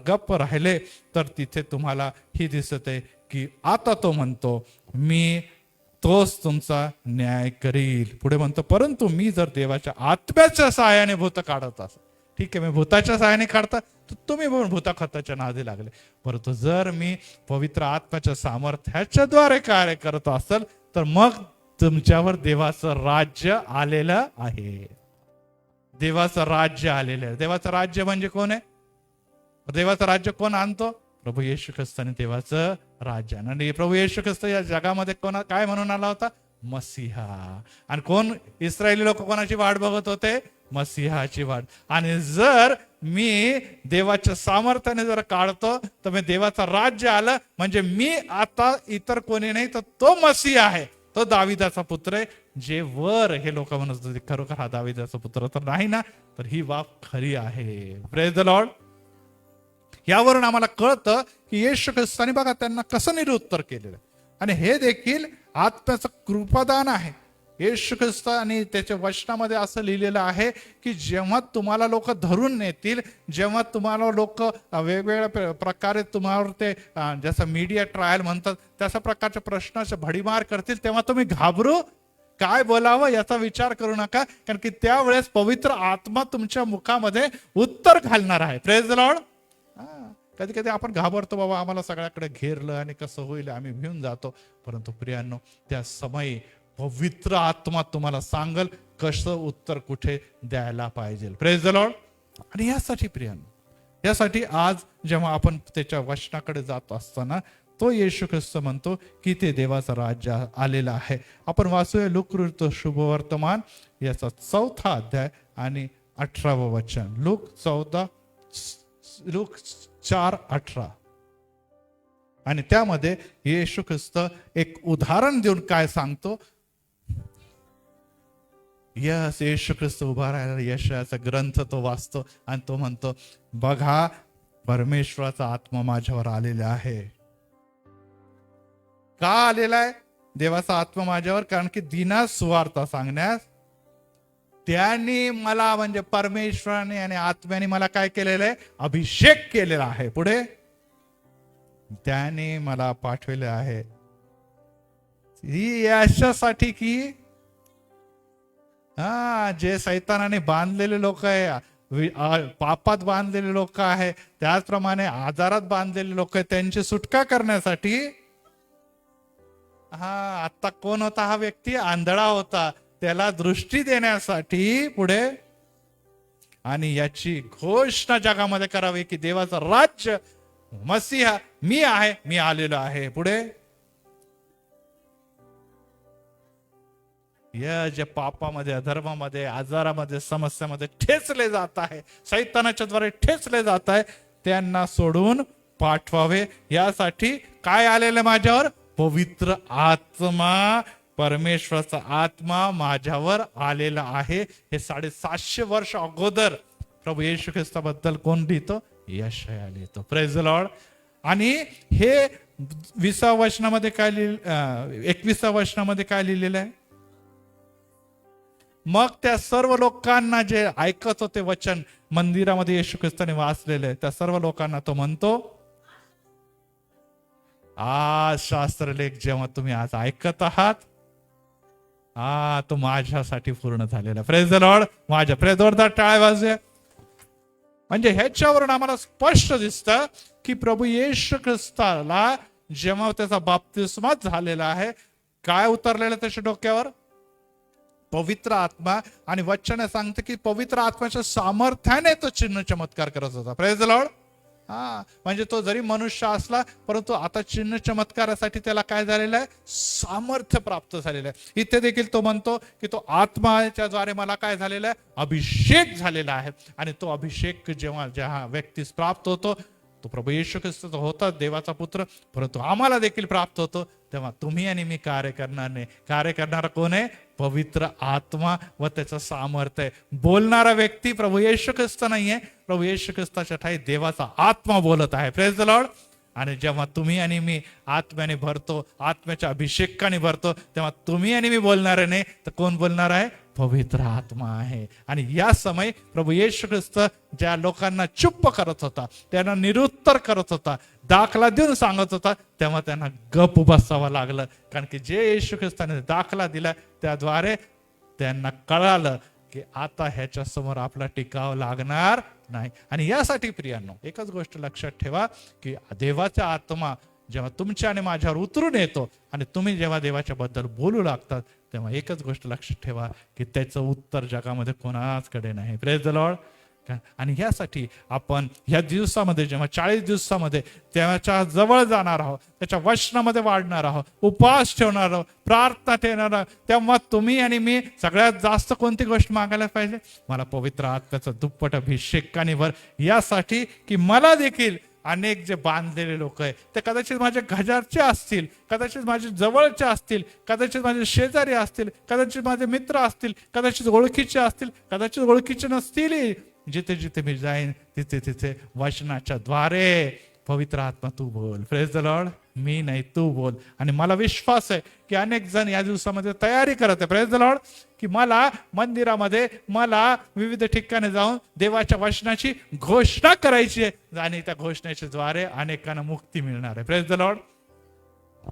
गप्प राहिले तर तिथे तुम्हाला ही दिसत आहे की आता तो म्हणतो मी तोच तुमचा न्याय करील. पुढे म्हणतो परंतु मी जर देवाच्या आत्म्याच्या सहाय्याने भूत काढत असेल, ठीक आहे, मी भूताच्या सहाय्याने काढता तर तुम्ही पण भूता खताच्या नादी लागले. परंतु जर मी पवित्र आत्म्याच्या सामर्थ्याच्या द्वारे कार्य करत असेल तर मग तुमच्यावर देवाचं राज्य आलेलं आहे. देवाचं राज्य आलेलं आहे. देवाचं राज्य म्हणजे कोण आहे? देवाचं राज्य कोण आणतो? प्रभू येशू ख्रिस्ताने देवाचं राज्य. आणि प्रभू येशू ख्रिस्त या जगामध्ये काय म्हणून आला होता? मसीहा. आणि कोण? इस्रायली लोक कोणाची वाट बघत होते? मसीहाची वाट. आणि जर मी देवाच्या सामर्थ्याने जर काढतो तर मी देवाचं राज्य आलं म्हणजे मी आता इतर कोणी नाही तर तो मसीहा आहे, तो दाविदाचा पुत्र आहे. जे वर हे लोक म्हणत होते खरोखर हा दाविदाचा पुत्र तर नाही ना, तर ही बाब खरी आहे. Praise the Lord. यावरून आम्हाला कळतं की येशू ख्रिस्ताने बघा त्यांना कसं निरुत्तर केलेलं. आणि हे देखील आत्म्याचं कृपादान आहे. येशू ख्रिस्त आणि त्याच्या वचनामध्ये असं लिहिलेलं आहे की जेव्हा तुम्हाला लोक धरून नेतील, जेव्हा तुम्हाला लोक वेगवेगळ्या प्रकारे तुम्हावर ते जसं मीडिया ट्रायल म्हणतात तशा प्रकारच्या प्रश्नाचे भडीमार करतील, तेव्हा तुम्ही घाबरू काय बोलावं याचा विचार करू नका, कारण की त्यावेळेस पवित्र आत्मा तुमच्या मुखामध्ये उत्तर घालणार आहे. Praise the Lord. कधी कधी आपण घाबरतो, बाबा आम्हाला सगळ्याकडे घेरलं आणि कसं होईल, आम्ही भिवून जातो. परंतु प्रियांनो, त्या समयी पवित्र आत्मा तुम्हाला सांगल कसं उत्तर कुठे द्यायला पाहिजे. Praise the Lord. आणि यासाठी प्रियांनो, यासाठी आज जेव्हा आपण त्याच्या वचनाकडे जात असताना तो येशू ख्रिस्त म्हणतो की ते देवाचं राज्य आलेलं आहे. आपण वाचूया लूक शुभवर्तमान याचा 4 अध्याय आणि 18 वचन. लूक 4:18. आणि त्यामध्ये येशू ख्रिस्त एक उदाहरण देऊन काय सांगतो. येशू ख्रिस्त उभा राहिला, यशाचा ग्रंथ तो वाचतो आणि तो म्हणतो बघा परमेश्वराचा आत्मा माझ्यावर आलेला आहे. का आलेला आहे देवाचा आत्मा माझ्यावर? कारण की दिना सुवार्ता सांगण्यास त्यांनी मला, म्हणजे परमेश्वराने आणि आत्म्याने मला काय केलेलं आहे? अभिषेक केलेला आहे. पुढे त्याने मला पाठवले आहे ही याच्यासाठी की जे सैतानाने बांधलेले लोक आहे, पापात बांधलेले लोक आहे, त्याचप्रमाणे आजारात बांधलेले लोक आहे, त्यांची सुटका करण्यासाठी. आता कोण होता हा व्यक्ती? आंधळा होता, त्याला दृष्टी देण्यासाठी. पुढे आणि याची घोषणा जगामध्ये करावी की देवाचं राज्य मसीहा मी आहे, मी आलेलो आहे. पुढे या जे पापामध्ये, अधर्मामध्ये, आजारामध्ये, समस्यामध्ये ठेचले जात आहे, सैतानाच्या द्वारे ठेचले जात आहे, त्यांना सोडून पाठवावे. यासाठी काय आलेलं माझ्यावर? पवित्र आत्मा, परमेश्वराचा आत्मा माझ्यावर आलेला आहे. हे 750 वर्ष अगोदर प्रभू येशू ख्रिस्ताबद्दल कोण लिहितो? यशाया लिहितो. Praise the Lord. आणि हे 20व्या वचनामध्ये काय 21व्या वचनामध्ये काय लिहिलेलं आहे? मग त्या सर्व लोकांना जे ऐकत होते वचन मंदिरामध्ये येशू ख्रिस्ताने वाचलेले, त्या सर्व लोकांना तो म्हणतो आज शास्त्रलेख जेव्हा तुम्ही आज ऐकत आहात तो माझ्यासाठी पूर्ण झालेला. Praise the Lord. माझ्या जोरदार टाळ्या वाजूया. म्हणजे ह्याच्यावरून आम्हाला स्पष्ट दिसतं की प्रभू येशू ख्रिस्ताला जेव्हा त्याचा बाप्तिस्मा झालेला आहे, काय उतरलेलं त्याच्या डोक्यावर? पवित्र आत्मा. आणि वचन सांगते की पवित्र आत्म्याच्या सामर्थ्याने तो चिन्ह चमत्कार करत होता. Praise the Lord. म्हणजे तो जरी मनुष्य असला परंतु आता चिन्ह चमत्कारासाठी त्याला काय झालेलं आहे? सामर्थ्य प्राप्त झालेलं आहे. इथे देखील तो म्हणतो की तो आत्माच्या द्वारे मला काय झालेला आहे? अभिषेक झालेला आहे. आणि तो अभिषेक जेव्हा व्यक्तीस प्राप्त होतो, तो प्रभू येशू ख्रिस्त होता देवाचा पुत्र, परंतु आम्हाला देखील प्राप्त होतो, तेव्हा तुम्ही आणि मी कार्य करणार नाही. कार्य करणारा कोण आहे? पवित्र आत्मा व त्याचं सामर्थ्य. बोलणारा व्यक्ती प्रभू येशू ख्रिस्त नाहीये, प्रभू येशू ख्रिस्ताच्या ठाई देवाचा आत्मा बोलत आहे. Praise the Lord. आणि जेव्हा तुम्ही आणि मी आत्म्याने भरतो, आत्म्याच्या अभिषेकाने भरतो, तेव्हा तुम्ही आणि मी बोलणार नाही, तर कोण बोलणार आहे? पवित्र आत्मा आहे. आणि या समय प्रभू येशू ख्रिस्त ज्या लोकांना चुप्प करत होता, त्यांना निरुत्तर करत होता, दाखला देऊन सांगत होता, तेव्हा त्यांना गप बसावं लागलं. कारण की जे येशू ख्रिस्ताने दाखला दिला त्याद्वारे त्यांना कळालं की आता ह्याच्या समोर आपला टिकाव लागणार नाही. आणि यासाठी प्रियांनो एकच गोष्ट लक्षात ठेवा की देवाचा आत्मा जेव्हा तुमच्या आणि माझ्यावर उतरून येतो आणि तुम्ही जेव्हा देवाच्या बद्दल बोलू लागतात, तेव्हा एकच गोष्ट लक्षात ठेवा की त्याचं उत्तर जगामध्ये कोणाचकडे नाही. Praise the Lord. आणि यासाठी आपण ह्या दिवसामध्ये जेव्हा 40 दिवसामध्ये त्याच्या जवळ जाणार आहोत, त्याच्या वचनामध्ये वाढणार आहोत, उपवास ठेवणार आहोत, प्रार्थना ठेवणार आहोत, तेव्हा तुम्ही आणि मी सगळ्यात जास्त कोणती गोष्ट मागायला पाहिजे? मला पवित्र आत्म्याचा दुप्पट अभिषेकाने भर. यासाठी की मला देखील अनेक जे बांधलेले लोक आहे ते कदाचित माझ्या घराचे असतील, कदाचित माझे जवळचे असतील, कदाचित माझे शेजारी असतील, कदाचित माझे मित्र असतील, कदाचित ओळखीचे असतील, कदाचित ओळखीचे नसतील. जिथे जिथे मी जाईन तिथे तिथे वचनाच्या द्वारे पवित्र आत्मा तू बोल. Praise the Lord. मी नाही तू बोल. आणि मला विश्वास आहे की अनेक जण या दिवसामध्ये तयारी करत आहे. Praise the Lord. की मला मंदिरामध्ये मला विविध ठिकाणी जाऊन देवाच्या वचनाची घोषणा करायची आहे आणि त्या घोषणेच्या द्वारे अनेकांना मुक्ती मिळणार आहे. Praise the Lord.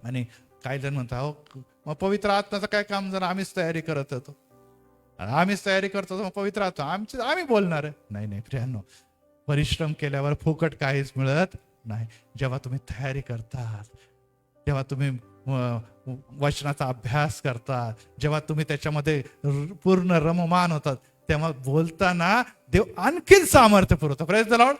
आणि काही जण म्हणतात हो मग पवित्र आत्म्याचं काय काम? जर आम्हीच तयारी करत होतो, आम्हीच तयारी करतो मग पवित्र आत्मा आम्ही बोलणार आहे. नाही नाही प्रियांनो, परिश्रम केल्यावर फुकट काहीच मिळत नाही. जेव्हा तुम्ही तयारी करतात, जेव्हा तुम्ही वचनाचा अभ्यास करतात, जेव्हा तुम्ही त्याच्यामध्ये पूर्ण रममान होतात, तेव्हा बोलताना देव आणखीन सामर्थ्य पुरवतो. Praise the Lord.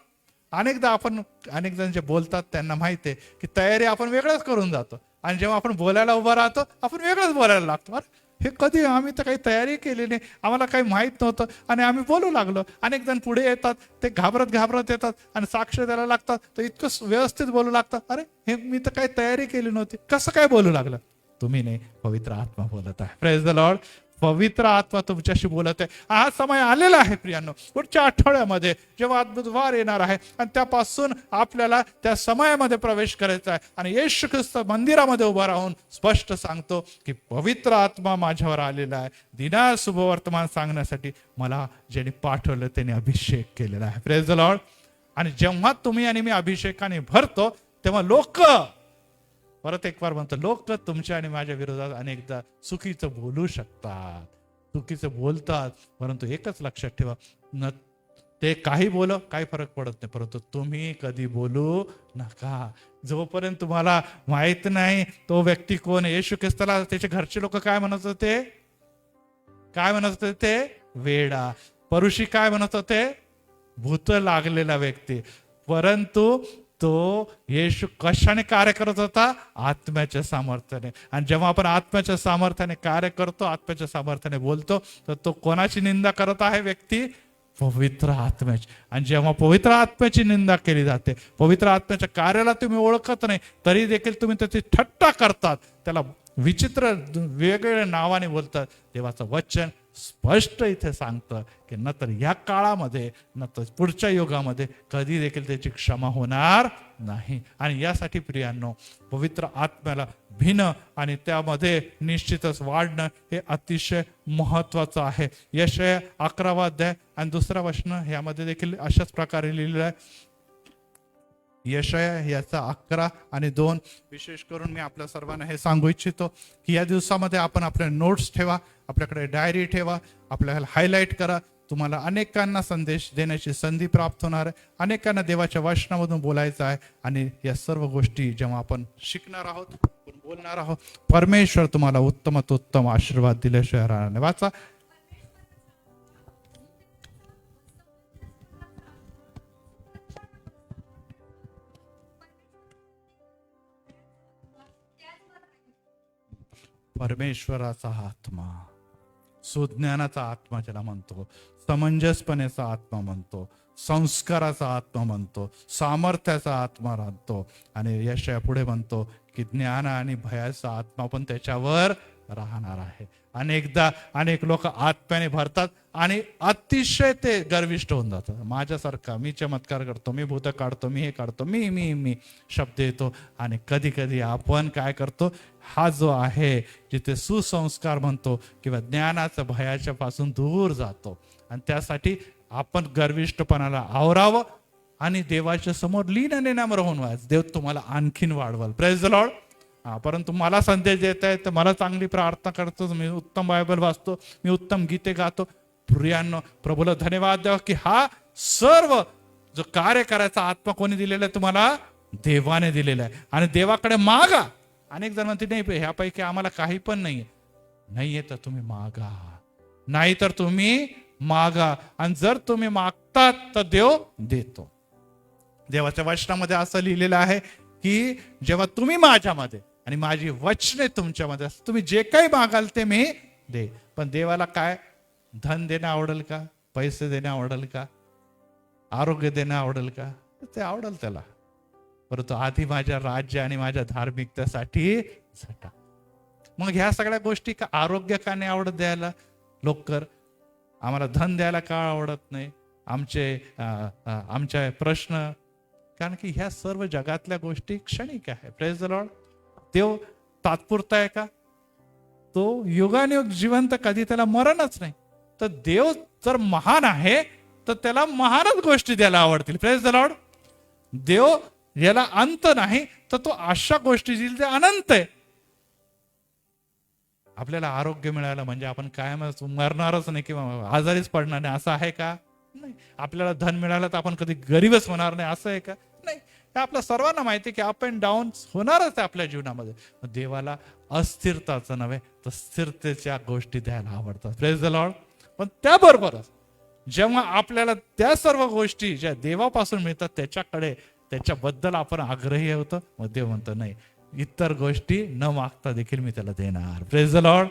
अनेक जण जे बोलतात त्यांना माहिती आहे की तयारी आपण वेगळंच करून जातो आणि जेव्हा आपण बोलायला उभं राहतो आपण वेगळंच बोलायला लागतो. हे कधी? आम्ही तर काही तयारी केली नाही, आम्हाला काही माहित नव्हतं आणि आम्ही बोलू लागलो. अनेक जण पुढे येतात, ते घाबरत येतात आणि साक्ष द्यायला लागतात, तर इतकं व्यवस्थित बोलू लागतात. अरे हे मी तर काही तयारी केली नव्हती, कसं काय बोलू लागलं? तुम्ही नाही, पवित्र आत्मा बोलत आहे. Praise the Lord. पवित्र आत्मा तुमच्याशी बोलत आहे. हा समय आलेला आहे प्रियांनो. पुढच्या आठवड्यामध्ये जेव्हा अद्भुत वार येणार आहे आणि त्यापासून आपल्याला त्या समयामध्ये प्रवेश करायचा आहे. आणि येशू ख्रिस्त मंदिरामध्ये उभा राहून स्पष्ट सांगतो की पवित्र आत्मा माझ्यावर आलेला आहे, दिना शुभवर्तमान सांगण्यासाठी मला ज्यांनी पाठवलं त्यांनी अभिषेक केलेला आहे. Praise the Lord. आणि जेव्हा तुम्ही आणि मी अभिषेकाने भरतो तेव्हा लोक, परत एक बार म्हणतो, लोक तुमच्या आणि माझ्या विरोधात अनेकदा चुकीचं बोलू शकतात, चुकीचं बोलतात. परंतु एकच लक्षात ठेवा, ते काही बोल काही फरक पडत नाही, परंतु तुम्ही कधी बोलू नका. जोपर्यंत तुम्हाला माहित नाही तो व्यक्ती कोण. येशू ख्रिस्ताला त्याचे घरचे लोक काय म्हणत होते? काय म्हणत होते ते? वेडा. परुषी काय म्हणत होते? भूत लागलेला व्यक्ती. परंतु तो येशू कशाने कार्य करत होता? आत्म्याच्या सामर्थ्याने. आणि जेव्हा आपण आत्म्याच्या सामर्थ्याने कार्य करतो, आत्म्याच्या सामर्थ्याने बोलतो, तर तो कोणाची निंदा करत आहे व्यक्ती? पवित्र आत्म्याची. आणि जेव्हा पवित्र आत्म्याची निंदा केली जाते, पवित्र आत्म्याच्या कार्याला तुम्ही ओळखत नाही तरी देखील तुम्ही त्याची थट्टा करतात, त्याला विचित्र वेगवेगळ्या नावाने बोलतात. देवाचं वचन स्पष्ट इथे सांगतं की न तर या काळामध्ये न तर पुढच्या युगामध्ये कधी देखील त्याची क्षमा होणार नाही. आणि यासाठी प्रियांनो, पवित्र आत्म्याला भिन्न आणि त्यामध्ये निश्चितच वाढणं हे अतिशय महत्वाचं आहे. यशाया 11 अध्याय आणि 2 वचन यामध्ये देखील अशाच प्रकारे लिहिलेलं आहे. यशाया याचा 11 आणि 2. विशेष करून मी आपल्या सर्वांना हे सांगू इच्छितो की या दिवसामध्ये आपण आपले नोट्स ठेवा, आपल्याकडे डायरी ठेवा, आपल्याला हायलाईट करा. तुम्हाला अनेकांना संदेश देण्याची संधी प्राप्त होणार आहे, अनेकांना देवाच्या वचनामधून बोलायचं आहे. आणि या सर्व गोष्टी जेव्हा आपण शिकणार आहोत, बोलणार आहोत, परमेश्वर तुम्हाला उत्तमात उत्तम आशीर्वाद दिल्याशिवाय राहणार नाही. वाचा. परमेश्वराचा आत्मा, सुज्ञानाचा आत्मा ज्याला म्हणतो, समंजसपणाचा आत्मा म्हणतो, संस्काराचा आत्मा म्हणतो, सामर्थ्याचा आत्मा राहतो. आणि यशाया पुढे म्हणतो की ज्ञान आणि भयाचा आत्मा पण त्याच्यावर राहणार आहे. अनेकदा अनेक लोक आत्म्याने भरतात आणि अतिशय ते गर्विष्ठ होऊन जातात. माझ्यासारखा मी चमत्कार करतो, मी भूत काढतो, मी हे काढतो, मी शब्द येतो. आणि कधी कधी आपण काय करतो, हा जो आहे जिथे सुसंस्कार म्हणतो किंवा ज्ञानाचं भयाच्या पासून दूर जातो आणि त्यासाठी आपण गर्विष्ठपणाला आवरावं आणि देवाच्या समोर लीन आणि नम्र होऊन व्हायचं. देव तुम्हाला आणखीन वाढवाल. Praise the Lord. परंतु मला संदेश देत आहे तर मला चांगली प्रार्थना करतो, मी उत्तम बायबल वाचतो, मी उत्तम गीते गातो. प्रियांनो, प्रभूला धन्यवाद द्यावा की हा सर्व जो कार्य करायचा आत्मा कोणी दिलेला आहे तुम्हाला? देवाने दिलेला आहे. आणि देवाकडे मागा. अनेक जण म्हणते नाही ह्यापैकी आम्हाला काही पण नाहीये तर तुम्ही मागा, नाही तर तुम्ही मागा. आणि जर तुम्ही मागतात तर देव देतो. देवाच्या वचनामध्ये असं लिहिलेलं आहे की जेव्हा तुम्ही माझ्यामध्ये आणि माझी वचने तुमच्यामध्ये असतात, तुम्ही जे काही मागाल ते मी दे. पण देवाला काय धन देणं आवडेल का? पैसे देणं आवडेल का? आरोग्य देणं आवडेल का? ते आवडेल त्याला. परंतु आधी माझ्या राज्य आणि माझ्या धार्मिकतेसाठी झटा. मग ह्या सगळ्या गोष्टी का आरोग्य का नाही आवडत द्यायला लवकर? आम्हाला धन द्यायला का आवडत नाही? आमचे प्रश्न, कारण की ह्या सर्व जगातल्या गोष्टी क्षणिक आहे. Praise the Lord. देव तात्पुरता आहे का? तो युगानुयुग जिवंत, कधी त्याला मरणच नाही. तर देव जर महान आहे तर त्याला महानच गोष्टी द्यायला आवडतील. Praise the Lord. देव याला अंत नाही तर तो अशा गोष्टी देईल ते अनंत आहे. आपल्याला आरोग्य मिळालं म्हणजे आपण कायम मरणारच नाही किंवा आजारीच पडणार नाही असं आहे का? नाही. आपल्याला धन मिळालं तर आपण कधी गरीबच होणार नाही असं आहे का? नाही. हे आपल्या सर्वांना माहिती आहे की अप अँड डाऊन होणारच आहे आपल्या जीवनामध्ये. देवाला अस्थिरताचं नव्हे तर स्थिरतेच्या गोष्टी द्यायला आवडतात. Praise the Lord. पण त्याबरोबरच जेव्हा आपल्याला त्या सर्व गोष्टी ज्या देवापासून मिळतात त्याच्याबद्दल आपण आग्रही होतो, मग देव म्हणतो नाही, इतर गोष्टी न मागता देखील मी त्याला देणार. Praise the Lord.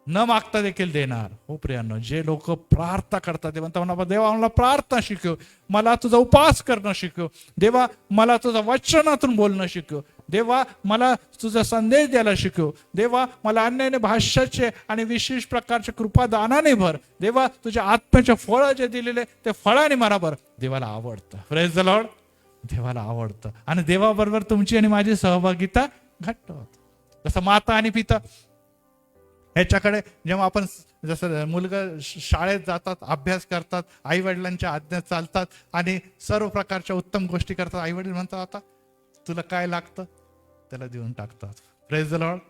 न मागता देखील देणार. हो प्रियांनो, जे लोक प्रार्थना करतात ते म्हणतात देवा मला प्रार्थना शिकव, मला तुझा उपास करणं शिकव, देवा मला तुझा वचनातून बोलणं शिकव, देवा मला तुझा संदेश द्यायला शिकव, देवा मला अन्याने भाष्याचे आणि विशेष प्रकारच्या कृपादानाने भर, देवा तुझ्या आत्म्याचे फळ जे दिलेले ते फळाने मला भर. देवाला आवडतं. Praise the Lord. देवाला आवडतं आणि देवाबरोबर तुमची आणि माझी सहभागिता घट्ट होते. जसं माता आणि पिता ह्याच्याकडे जेव्हा आपण जसं मुलगा शाळेत जातात, अभ्यास करतात, आई वडिलांच्या आज्ञा चालतात आणि सर्व प्रकारच्या उत्तम गोष्टी करतात, आई वडील म्हणतात आता तुला काय लागतं त्याला देऊन टाकतात. Praise the Lord.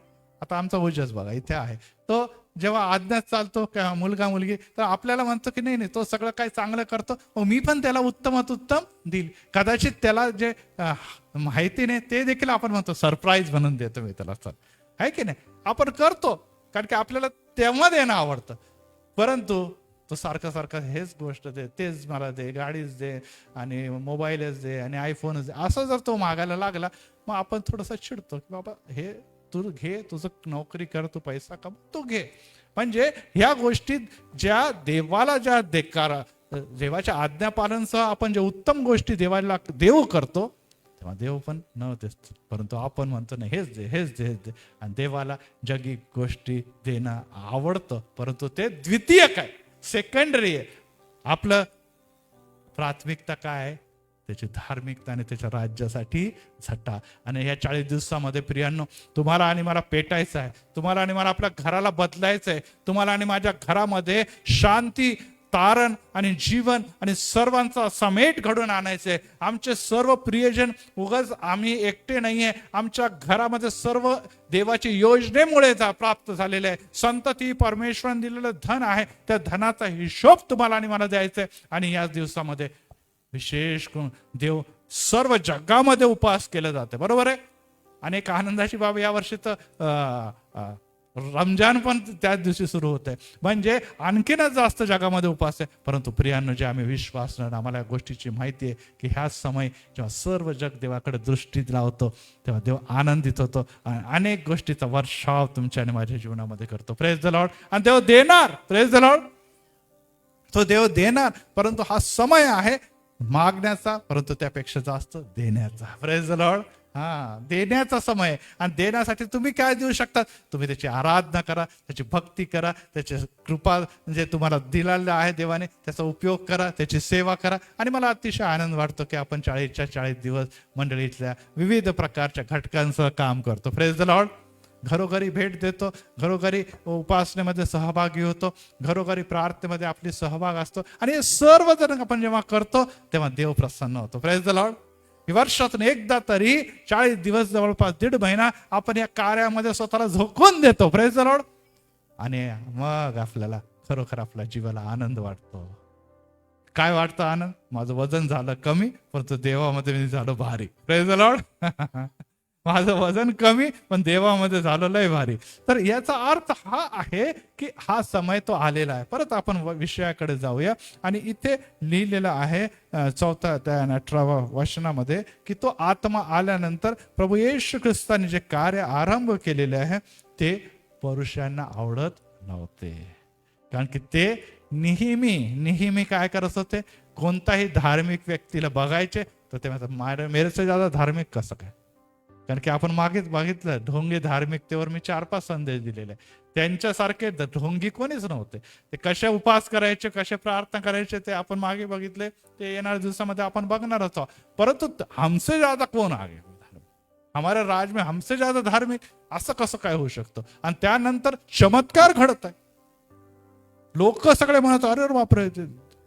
आता आमचा उजच बघा इथे आहे, तो जेव्हा आज्ञात चालतो किंवा मुलगा मुलगी तर आपल्याला म्हणतो की नाही तो सगळं काही चांगलं करतो, मग मी पण त्याला उत्तमात उत्तम देईल. कदाचित त्याला जे माहिती नाही ते देखील आपण म्हणतो सरप्राईज म्हणून देतो मी त्याला. चल आहे की नाही, आपण करतो कारण की आपल्याला तेव्हा देणं आवडतं. परंतु तो सारखं हेच गोष्ट दे, तेच मला दे, गाडीच दे आणि मोबाईलच दे आणि आयफोनच दे, असं जर तो मागायला लागला मग आपण थोडंसं चिडतो की बाबा हे तू घे, तुझं नोकरी कर, तू पैसा कम, तू घे. म्हणजे ह्या गोष्टीत ज्या देवाला ज्या देवाच्या आज्ञापालनसह आपण ज्या उत्तम गोष्टी देवाला देव करतो तेव्हा देव पण न देतो. परंतु आपण म्हणतो नाही हेच दे हेच दे हेच दे. आणि देवाला जगी गोष्टी देणं आवडतं, परंतु ते द्वितीयक आहे, सेकंडरी आहे. आपलं प्राथमिकता काय आहे? त्याची धार्मिकता आणि त्याच्या राज्यासाठी झटा. आणि या 40 दिवसामध्ये प्रियांनो तुम्हाला आणि मला पेटायचं आहे, तुम्हाला आणि मला आपल्या घराला बदलायचं आहे, तुम्हाला आणि माझ्या घरामध्ये शांती, तारण आणि जीवन आणि सर्वांचा समेट घडून आणायचे. आमचे सर्व प्रियजन उगाच आम्ही एकटे नाहीये, आमच्या घरामध्ये सर्व देवाची योजनेमुळे प्राप्त झालेले आहे. संतती परमेश्वराने दिलेलं धन आहे, त्या धनाचा हिशोब तुम्हाला आणि मला द्यायचा आहे. आणि या दिवसामध्ये विशेष करून देव सर्व जगामध्ये उपवास केला जाते. बरोबर आहे. अनेक आनंदाची बाब या वर्षी तर रमजान पण त्याच दिवशी सुरू होत आहे, म्हणजे आणखीनच जास्त जगामध्ये उपवास आहे. परंतु प्रियांनो जे आम्ही विश्वास आम्हाला या गोष्टीची माहिती आहे की ह्या समय जेव्हा सर्व जग देवाकडे दृष्टी लावतो तेव्हा देव आनंदित होतो आणि अनेक गोष्टीचा वर्षाव तुमच्या आणि माझ्या जीवनामध्ये करतो. Praise the Lord. आणि देव देणार. Praise the Lord. तो देव देणार, परंतु हा समय आहे मागण्याचा, परंतु त्यापेक्षा जास्त देण्याचा. Praise the Lord. देण्याचा समय. आणि देण्यासाठी तुम्ही काय देऊ शकता? तुम्ही त्याची आराधना करा, त्याची भक्ती करा, त्याची कृपा म्हणजे तुम्हाला दिलेलं आहे देवाने त्याचा उपयोग करा, त्याची सेवा करा. आणि मला अतिशय आनंद वाटतो की आपण 40 दिवस मंडळीतल्या विविध प्रकारच्या घटकांसह काम करतो. Praise the Lord. घरोघरी भेट देतो, घरोघरी उपासनेमध्ये सहभागी होतो, घरोघरी प्रार्थनेमध्ये आपली सहभाग असतो. आणि हे सर्व जण आपण जेव्हा करतो तेव्हा देव प्रसन्न होतो. Praise the Lord. वर्षातून एकदा तरी 40 दिवस जवळपास 1.5 महिना आपण या कार्यामध्ये स्वतःला झोकून देतो. Praise the Lord. आणि मग आपल्याला खरोखर आपल्या जीवाला आनंद वाटतो. काय वाटतं आनंद? माझं वजन झालं कमी, परंतु देवामध्ये मी झालो भारी. Praise the Lord. माझं वजन कमी पण देवामध्ये झालं लय भारी. तर याचा अर्थ हा आहे की हा समय तो आलेला आहे. परत आपण विषयाकडे जाऊया. आणि इथे लिहिलेलं आहे 4 अध्याय 18व्या वचनामध्ये की तो आत्मा आल्यानंतर प्रभू येशू ख्रिस्ताने जे कार्य आरंभ केलेले आहे ते पुरुषांना आवडत नव्हते. कारण की ते नेहमी काय करत होते? कोणताही धार्मिक व्यक्तीला बघायचे तर ते म्हणतात मेरे से ज्यादा धार्मिक कसं काय? कारण की आपण मागेच बघितलं ढोंगी धार्मिकतेवर मी 4-5 संदेश दिलेले. त्यांच्यासारखे ढोंगी कोणीच नव्हते. ते कसे उपास करायचे, कसे प्रार्थना करायचे ते आपण मागे बघितले. ते येणाऱ्या दिवसामध्ये आपण बघणार आहोत. परंतु हमसे ज्यादा कोण आगे? हमारे राज में हमसे ज्यादा धार्मिक असं कसं काय होऊ शकतं? आणि त्यानंतर चमत्कार घडत आहे. लोक सगळे म्हणत अरे बापरे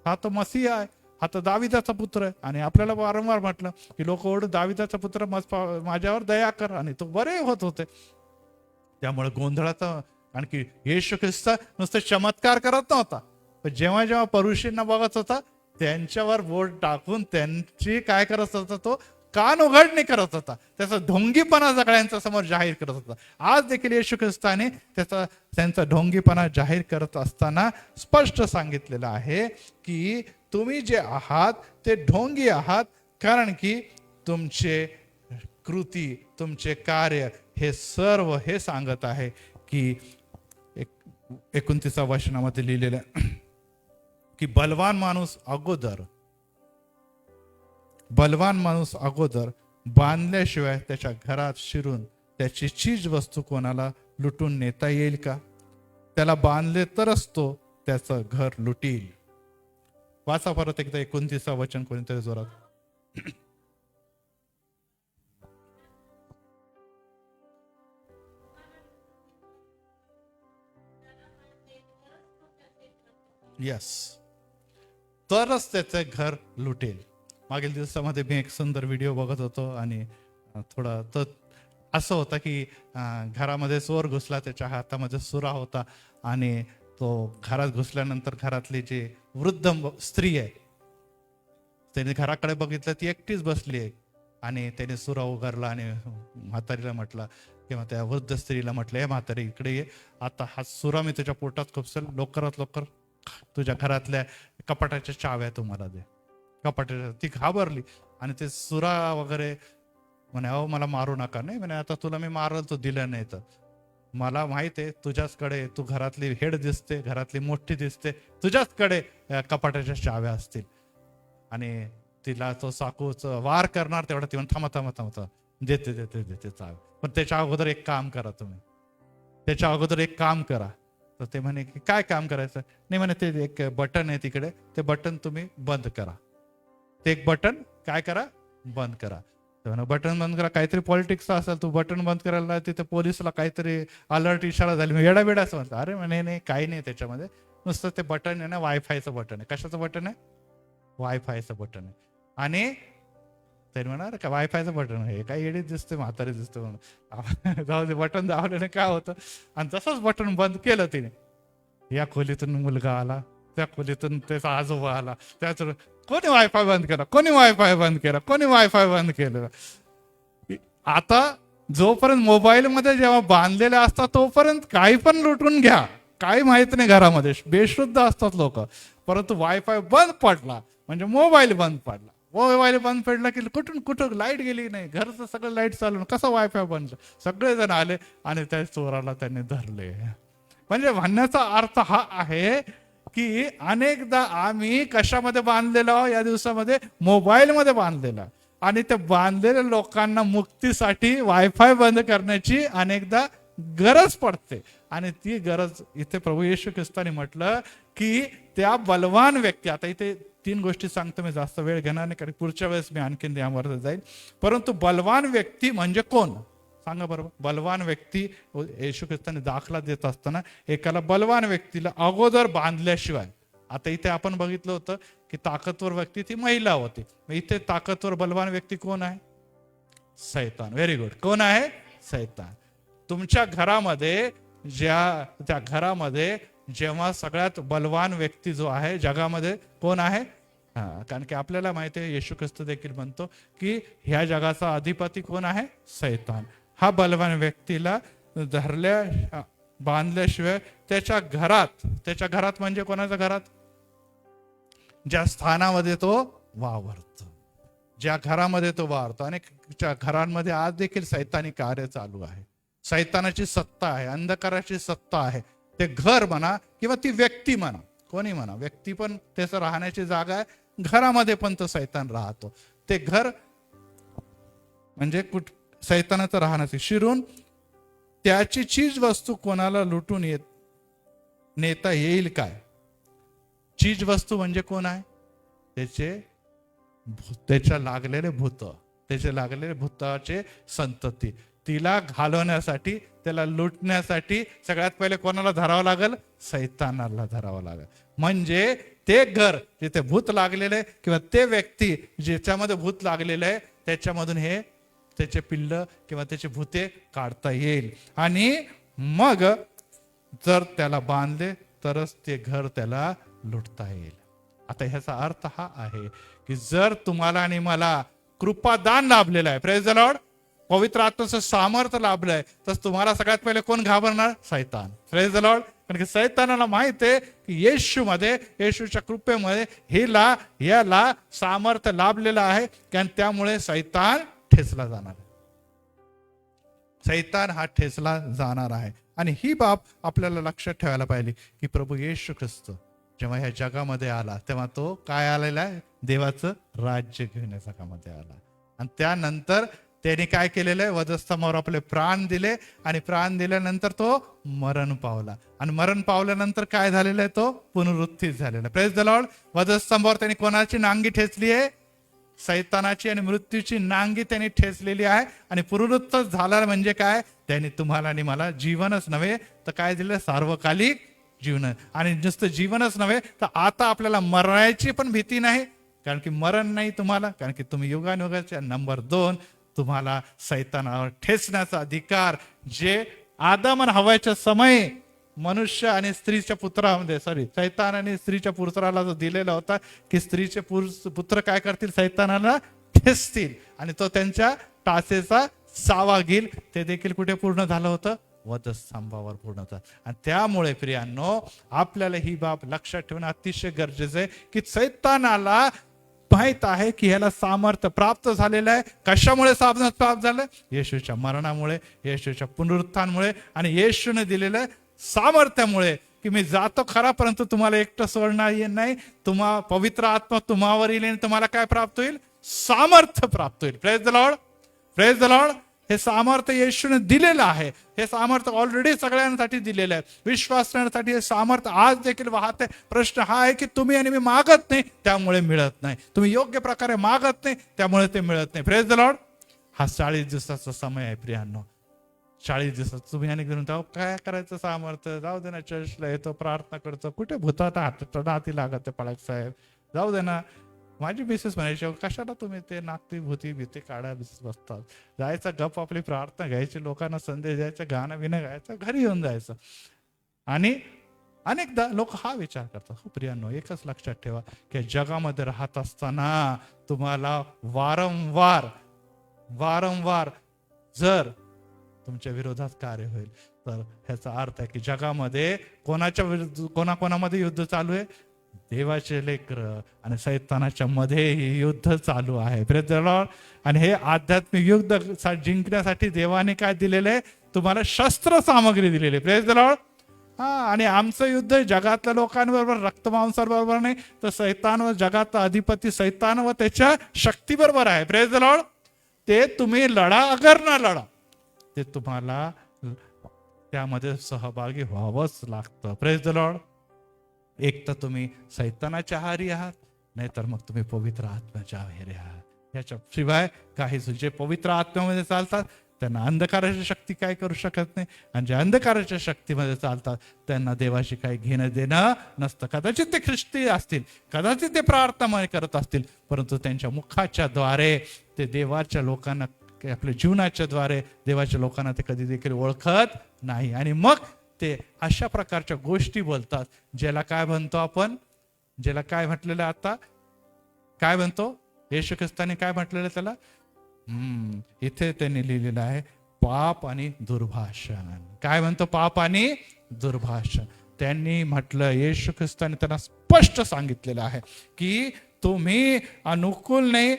हा तर मसीहा आहे, हा तर दाविदाचा पुत्र आहे. आणि आपल्याला वारंवार म्हटलं की लोक ओढ दाविदाचा पुत्र माझ्यावर दया कर, आणि तो बरे होत होते. त्यामुळे गोंधळात. आणखी येशू ख्रिस्त नुसते चमत्कार करत नव्हता, पण जेव्हा जेव्हा परुषींना बघत होता त्यांच्यावर बोट टाकून त्यांची काय करत होता? तो कान उघडणी करत होता. त्याचा ढोंगीपणा सगळ्यांच्या समोर जाहीर करत होता. आज देखील येशू ख्रिस्ताने त्यांचा ढोंगीपणा जाहीर करत असताना स्पष्ट सांगितलेलं आहे की तुम्ही जे आहात ते ढोंगी आहात, कारण की तुमचे कृती, तुमचे कार्य हे सर्व हे सांगत आहे की 29व्या वचनामध्ये लिहिलेलं की बलवान माणूस अगोदर बांधल्याशिवाय त्याच्या घरात शिरून त्याची चीज वस्तू कोणाला लुटून नेता येईल का? त्याला बांधले तरच तो त्याचं घर लुटील. वाचा परत एकदा 29वं वचन कोणीतरी जोरात. यस, तरच त्याचे घर लुटेल. मागील दिवसामध्ये मी एक सुंदर व्हिडिओ बघत होतो आणि थोडा तो असं होता की घरामध्ये चोर घुसला, त्याच्या हातामध्ये सुरा होता आणि तो घरात घुसल्यानंतर घरातली जी वृद्ध स्त्री आहे त्याने घराकडे बघितलं, ती एकटीच बसली आहे. आणि त्याने सुरा उगारला आणि म्हातारीला म्हटलं किंवा त्या वृद्ध स्त्रीला म्हटलं, हे म्हातारी इकडे ये, आता हा सुरा मी तुझ्या पोटात खुपसेल, लवकरात लवकर तुझ्या घरातल्या कपाटाच्या चाव्या तुम्हाला दे. कपाटाच्या. ती घाबरली आणि ते सुरा वगैरे म्हणे अहो मला मारू नका. नाही म्हणे आता तुला मी मारल तो दिलं नाही तर. मला माहित आहे तुझ्याचकडे, तू घरातली हेड दिसते, घरातली मोठी दिसते, तुझ्याचकडे कपाटाच्या चाव्या असतील. आणि तिला तो चाकूच वार करणार तेवढा ती थांबा थांबा थांबा देते देते देते चाव्या. पण त्याच्या अगोदर एक काम करा तुम्ही, त्याच्या अगोदर एक काम करा. तर ते म्हणे की काय काम करायचं? नाही म्हणे ते एक बटन आहे तिकडे, ते बटन तुम्ही बंद करा. ते एक बटन काय करा? बंद करा. बटन बंद करा. काहीतरी पॉलिटिक्स असेल, तू बटन बंद करायला तिथे पोलिसला काहीतरी अलर्ट इशारा झाली, येडा बेडा असं म्हणतो. अरे म्हणे नाही काही नाही त्याच्यामध्ये, नुसतं ते बटन आहे ना वायफायचं बटन आहे. कशाचं बटन आहे? वायफायचं बटन आहे. आणि तरी म्हणणार का वायफायचं बटन आहे, काही येडीच दिसते, म्हातारी दिसते म्हणून जाऊ दे बटन दाबल्याने काय होतं. आणि तसंच बटन बंद केलं तिने. या खोलीतून मुलगा आला, त्या खोलीतून त्याचा आजोबा आला, त्याच कोणी वायफाय बंद केला, कोणी वायफाय बंद केला, कोणी वायफाय बंद केलं. आता जोपर्यंत मोबाईल मध्ये जेव्हा बांधलेले असतात तोपर्यंत काही पण लुटून घ्या, काही माहित नाही घरामध्ये, बेशुद्ध असतात लोक. परंतु वायफाय बंद पडला म्हणजे मोबाईल बंद पडला. मोबाईल बंद पडला की कुठं लाईट गेली नाही, घरचं सगळं लाईट चालू, कसं वायफाय बंद. सगळेजण आले आणि त्या चोराला त्यांनी धरले. म्हणजे म्हणण्याचा अर्थ हा आहे की अनेकदा आम्ही कशामध्ये बांधलेलो, या दिवसामध्ये मोबाईल मध्ये बांधलेला. आणि त्या बांधलेल्या लोकांना मुक्तीसाठी वायफाय बंद करण्याची अनेकदा गरज पडते. आणि ती गरज इथे प्रभू येशू ख्रिस्ताने म्हटलं की त्या बलवान व्यक्ती, आता इथे 3 गोष्टी सांगतो मी, जास्त वेळ घेणार नाही कारण पुढच्या वेळेस मी आणखीन यावर जाईल. परंतु बलवान व्यक्ती म्हणजे कोण सांगा बरोबर. बलवान व्यक्ती येशू ख्रिस्ताने दाखला देत असताना एकाला बलवान व्यक्तीला अगोदर बांधल्याशिवाय, आता इथे आपण बघितलं होतं की ताकदवर व्यक्ती ती महिला होती, इथे ताकदवर बलवान व्यक्ती कोण आहे? सैतान. Very good. कोण आहे? सैतान. तुमच्या घरामध्ये त्या घरामध्ये जेव्हा सगळ्यात बलवान व्यक्ती जो आहे जगामध्ये कोण आहे? कारण की आपल्याला माहिती आहे येशू ख्रिस्त देखील म्हणतो की ह्या जगाचा अधिपती कोण आहे? सैतान. हा बलवान व्यक्तीला बांधल्याशिवाय त्याच्या घरात म्हणजे कोणाच्या घरात? ज्या स्थानामध्ये तो वावरतो, ज्या घरामध्ये तो वावरतो. अनेक घरांमध्ये आज देखील सैतानी कार्य चालू आहे. सैतानाची सत्ता आहे, अंधकाराची सत्ता आहे. ते घर म्हणा किंवा ती व्यक्ती म्हणा, कोणी म्हणा, व्यक्ती पण त्याचं राहण्याची जागा आहे, घरामध्ये पण तो सैतान राहतो. ते घर म्हणजे सैतानाचं राहण्याचे शिरून त्याची चीज वस्तू कोणाला लुटून नेता येईल काय? चीज वस्तू म्हणजे कोण आहे? त्याच्या लागलेले भूत, त्याचे लागलेले भूताचे संतती, तिला घालवण्यासाठी, त्याला लुटण्यासाठी सगळ्यात पहिले कोणाला धरावं लागेल? सैतानाला धरावं लागेल. म्हणजे ते घर जिथे भूत लागलेले किंवा ते व्यक्ती ज्याच्यामध्ये भूत लागलेलं आहे त्याच्यामधून हे त्याचे पिल्ल किंवा त्याचे भूते काढता येईल. आणि मग जर त्याला बांधले तरच ते घर त्याला लुटता येईल. आता ह्याचा अर्थ हा आहे की जर तुम्हाला आणि मला कृपादान लाभलेलं आहे, प्रेज द लॉर्ड, पवित्र आत्म्याचं सामर्थ्य लाभलंय, तर तुम्हाला सगळ्यात पहिले कोण घाबरणार? सैतान. Praise the Lord. कारण की सैतानाला माहित आहे की येशूमध्ये, येशूच्या कृपेमध्ये याला सामर्थ्य लाभलेलं आहे आणि त्यामुळे सैतान ठेचला जाणार आहे. सैतान हा ठेचला जाणार आहे. आणि ही बाब आपल्याला लक्षात ठेवायला पाहिजे की प्रभू येशू ख्रिस्त जेव्हा ह्या जगामध्ये आला तेव्हा तो काय आलेला आहे? देवाचं राज्य घेऊन या जगामध्ये आला. आणि त्यानंतर त्याने काय केलेलं आहे? वधस्तंभावर आपले प्राण दिले आणि प्राण दिल्यानंतर तो मरण पावला. आणि मरण पावल्यानंतर काय झालेलं आहे? तो पुनरुत्थित झालेला. Praise the Lord. वधस्तंभावर त्यांनी कोणाची नांगी ठेचली आहे? सैतानाची आणि मृत्यूची नांगी त्यांनी ठेचलेली आहे. आणि पुनरुत्थित झाला म्हणजे काय? त्यांनी तुम्हाला आणि मला जीवनच नव्हे तर काय दिलं? सार्वकालिक जीवन. आणि नुसतं जीवनच नव्हे तर आता आपल्याला मरण्याची पण भीती नाही, कारण की मरण नाही तुम्हाला, कारण की तुम्ही युगानुयुगाच्या. नंबर 2, तुम्हाला सैतानावर ठेचण्याचा अधिकार जे आदम आणि हव्वाच्या समयी मनुष्य आणि स्त्रीच्या पुत्रामध्ये, सैतान आणि स्त्रीच्या पुत्राला जो दिलेला होता की स्त्रीचे पुत्र काय करतील? सैतानाला ठेचतील आणि तो त्यांच्या टाचेचा सावा घेईल. ते देखील कुठे पूर्ण झालं होतं? वधस्तंभावर पूर्ण होतं. आणि त्यामुळे प्रियांनो आपल्याला ही बाब लक्षात ठेवणं अतिशय गरजेचं आहे की सैतानाला माहित आहे की ह्याला सामर्थ्य प्राप्त झालेलं आहे. कशामुळे सामर्थ्य प्राप्त झालं? येशूच्या मरणामुळे, येशूच्या पुनरुत्थानामुळे आणि येशूने दिलेल्या सामर्थ्यामुळे की मी जातो खरा परंतु तुम्हाला एकटं सोडणार नाही, तुम्हा पवित्र आत्मा तुम्हावर येईल आणि तुम्हाला काय प्राप्त होईल? सामर्थ्य प्राप्त होईल. Praise the Lord. Praise the Lord. हे सामर्थ्य येशूने दिलेलं आहे. हे सामर्थ्य ऑलरेडी सगळ्यांसाठी दिलेलं आहे. विश्वास करण्यासाठी हे सामर्थ्य आज देखील वाहत आहे. प्रश्न हा आहे की तुम्ही आणि मी मागत नाही त्यामुळे मिळत नाही, तुम्ही योग्य प्रकारे मागत नाही त्यामुळे ते मिळत नाही. Praise the Lord. हा 40 दिवसाचा समय आहे प्रियांनो. 40 दिवसात तुम्ही अनेक जण काय करायचं? सामर्थ्य जाऊ दे ना, चर्चला येतो, प्रार्थना करतो, कुठे भूताचा हाती लागत पळाक साहेब, जाऊ दे ना. माझी मिसेस म्हणायची कशाला तुम्ही ते नागती भूती भीती काढा बसतात, जायचं गप आपली प्रार्थना घ्यायची, लोकांना संदेश द्यायचा, गाणं बिणं गायचं, घरी येऊन जायचं. आणि अनेकदा लोक हा विचार करतात. हो प्रियांनो, एकच लक्षात ठेवा की जगामध्ये राहत असताना तुम्हाला वारंवार जर तुमच्या विरोधात कार्य होईल तर ह्याचा अर्थ आहे की जगामध्ये कोणामध्ये युद्ध चालू आहे? देवाचे लेकर आणि सैतानाच्या मध्ये युद्ध चालू आहे. Praise the Lord. आणि हे आध्यात्मिक युद्ध जिंकण्यासाठी देवाने काय दिलेलं आहे? तुम्हाला शस्त्र सामग्री दिलेली आहे. Praise the Lord. हा, आणि आमचं युद्ध जगातल्या लोकांबरोबर, रक्तमांसाबरोबर नाही, तर सैतान व जगाचा अधिपती सैतान व त्याच्या शक्तीबरोबर आहे. Praise the Lord. ते तुम्ही लढा अगर ना लढा, ते तुम्हाला त्यामध्ये सहभागी व्हावंच लागतं. Praise the Lord. एक तर तुम्ही सैतानाच्या आहारी आहात, नाहीतर मग तुम्ही पवित्र आत्म्याच्या आहारी आहात. याच्याशिवाय काही जे पवित्र आत्म्यामध्ये चालतात त्यांना अंधकाराची शक्ती काय करू शकत नाही, आणि जे अंधकाराच्या शक्तीमध्ये चालतात त्यांना देवाशी काही घेणं देणं नसतं. कदाचित ते ख्रिस्ती असतील, कदाचित ते प्रार्थना करत असतील, परंतु त्यांच्या मुखाच्या द्वारे ते देवाच्या लोकांना, आपल्या जीवनाच्या द्वारे देवाच्या लोकांना ते कधी देखील ओळखत नाही. आणि मग ते अशा प्रकारच्या गोष्टी बोलतात ज्याला काय म्हणतो आपण, ज्याला काय म्हटलेलं, आता काय म्हणतो येशू ख्रिस्ताने काय म्हटलेलं त्याला, इथे त्यांनी लिहिलेलं आहे पाप आणि दुर्भाषण. काय म्हणतो, पाप आणि दुर्भाषण. त्यांनी म्हटलं, येशू ख्रिस्ताने त्यांना स्पष्ट सांगितलेलं आहे की तुम्ही अनुकूल नाही,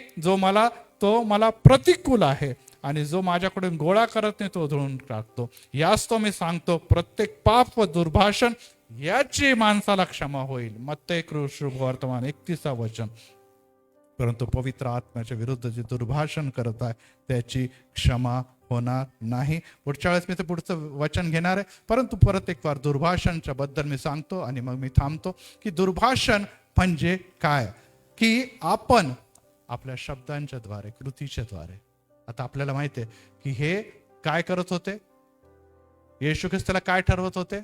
तो मला प्रतिकूल आहे, आणि जो माझ्याकडून गोळा करत नाही तो धुळून टाकतो. याच तो मी सांगतो, प्रत्येक पाप व दुर्भाषण याची माणसाला क्षमा होईल. मत्ती शुभवर्तमान 31 वचन. परंतु पवित्र आत्म्याच्या विरुद्ध जे दुर्भाषण करत आहे त्याची क्षमा होणार नाही. पुढच्या वेळेस मी ते पुढचं वचन घेणार आहे, परंतु परत एक वार दुर्भाषणच्या बद्दल मी सांगतो आणि मग मी थांबतो. की दुर्भाषण म्हणजे काय, की आपण आपल्या शब्दांच्या द्वारे, कृतीच्या द्वारे, आता आपल्याला माहिती आहे की हे काय करत होते, येशू ख्रिस्ताला काय ठरवत होते,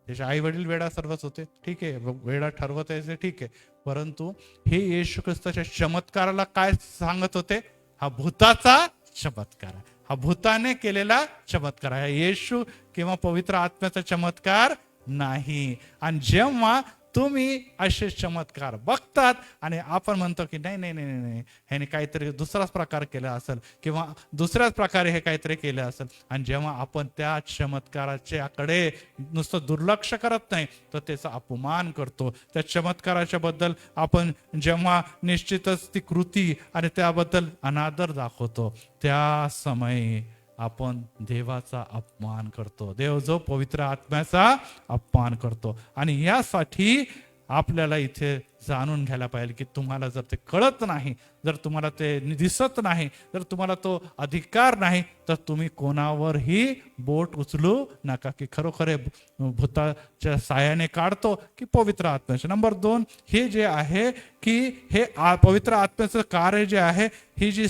त्याचे आई वडील वेडा ठरवत होते, ठीक आहे, वेडा ठरवत आहे ठीक आहे, परंतु हे येशू ख्रिस्ताच्या चमत्काराला काय सांगत होते, हा भूताचा चमत्कार आहे, हा भूताने केलेला चमत्कार आहे, येशू किंवा पवित्र आत्म्याचा चमत्कार नाही. आणि जेव्हा तुम्ही असे चमत्कार बघतात आणि आपण म्हणतो की नाही नाही नाही नाही, ह्याने काहीतरी दुसराच प्रकार केला असेल किंवा दुसऱ्याच प्रकारे हे काहीतरी केलं असेल, आणि जेव्हा आपण त्या चमत्काराच्याकडे नुसतं दुर्लक्ष करत नाही तर त्याचा अपमान करतो, त्या चमत्काराच्या बद्दल आपण जेव्हा निश्चितच ती कृती आणि त्याबद्दल अनादर दाखवतो, त्या समयी आपण देवाचा अपमान करतो, देव जो पवित्र आत्म्याचा अपमान करतो. आणि यासाठी आपल्याला इथे जाणून घ्यायला पाहिजे की तुम्हाला जर ते कळत नाही, जर तुम्हाला ते दिसत नाही, जर तुम्हाला तो अधिकार नाही, तर तुम्ही कोणावरही बोट उचलू नका. की खरोखर भूताच्या सायाने काढतो की पवित्र आत्म्याचे. नंबर 2, हे जे आहे की हे पवित्र आत्म्याचं कार्य जे आहे, ही जी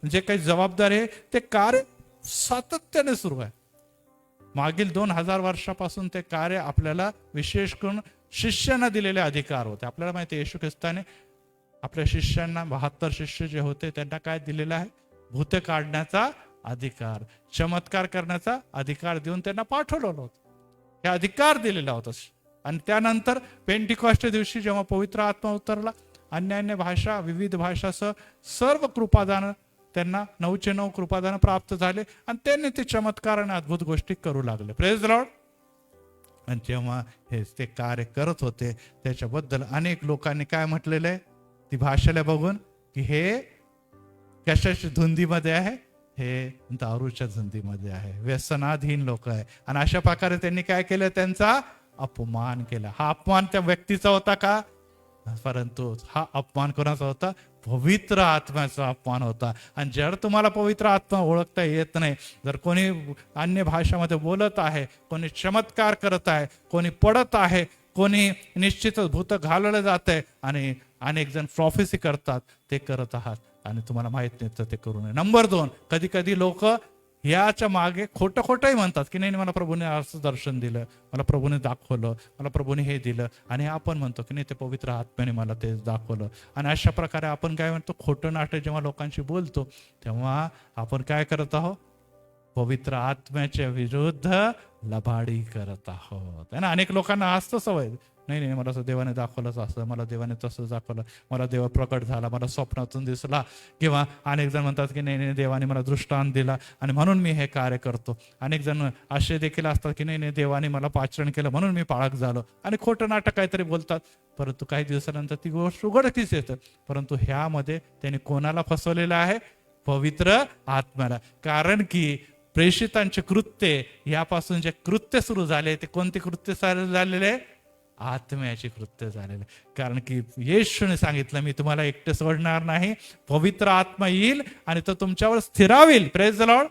जे काही जबाबदारी आहे, ते कार्य सातत्याने सुरू आहे. मागील 2000 वर्षापासून ते कार्य आपल्याला विशेष करून शिष्यांना दिलेले अधिकार होते. आपल्याला माहिती आहे येशू ख्रिस्ताने आपल्या शिष्यांना 72 शिष्य जे होते त्यांना काय दिलेलं आहे, भूत काढण्याचा अधिकार, चमत्कार करण्याचा अधिकार देऊन त्यांना पाठवलेलं होतं, हे अधिकार दिलेला होता. आणि त्यानंतर पेंटिकॉस्टच्या दिवशी जेव्हा पवित्र आत्मा उतरला, अन्य भाषा, विविध भाषासह सर्व कृपादान त्यांना 9चे 9 कृपादान प्राप्त झाले आणि त्यांनी ते चमत्कार आणि अद्भुत गोष्टी करू लागले. Praise the Lord. आणि जेव्हा हे ते कार्य करत होते त्याच्याबद्दल अनेक लोकांनी काय म्हटलेलं आहे, ती भाषेला बघून की हे कशाच्या धुंदीमध्ये आहे, हे दारूच्या धुंदीमध्ये आहे, व्यसनाधीन लोक आहे. आणि अशा प्रकारे त्यांनी काय केलं, त्यांचा अपमान केला. हा अपमान त्या व्यक्तीचा होता का, परंतु हा अपमान कोणाचा होता, पवित्र आत्म्याचा अपमान होता. आणि जर तुम्हाला पवित्र आत्मा ओळखता येत नाही, जर कोणी अन्य भाषामध्ये बोलत आहे, कोणी चमत्कार करत आहे, कोणी पडत आहे, कोणी निश्चितच भूत घालवलं जात आहे, आणि अनेक जण प्रॉफेसी करतात, ते करत आहात आणि तुम्हाला माहित नाही तर ते करू नये. नंबर 2, कधी कधी लोक याच्या मागे खोटंही म्हणतात की नाही मला प्रभूने असं दर्शन दिलं, मला प्रभूने दाखवलं, मला प्रभूने हे दिलं, आणि आपण म्हणतो की नाही ते पवित्र आत्म्याने मला ते दाखवलं. आणि अशा प्रकारे आपण काय म्हणतो, खोटं नाटक जेव्हा लोकांशी बोलतो तेव्हा आपण काय करत आहोत, पवित्र आत्म्याच्या विरुद्ध लबाडी करत आहोत, है ना. अनेक लोकांना असतं सवय, नाही नाही मला असं देवाने दाखवलंच असं, मला देवाने तसं दाखवलं, मला देव प्रकट झाला, मला स्वप्नातून दिसला, किंवा अनेक जण म्हणतात की नाही नाही देवाने मला दृष्टांत दिला आणि म्हणून मी हे कार्य करतो. अनेक जण असे देखील असतात की नाही नाही देवाने मला पाचरण केलं म्हणून मी पाळक झालो, आणि खोटं नाटक काहीतरी बोलतात, परंतु काही दिवसानंतर ती गोष्ट उघडकीस येतं. परंतु ह्यामध्ये त्यांनी कोणाला फसवलेलं आहे, पवित्र आत्म्याला. कारण की प्रेषितांचे कृत्य, यापासून जे कृत्य सुरू झाले ते कोणते कृत्य झालेले? आत्म्याचे कृत्य झालेले. कारण की येशूने सांगितलं, मी तुम्हाला एकटे सोडणार नाही, पवित्र आत्मा येईल आणि तो तुमच्यावर स्थिरावेल. Praise the Lord.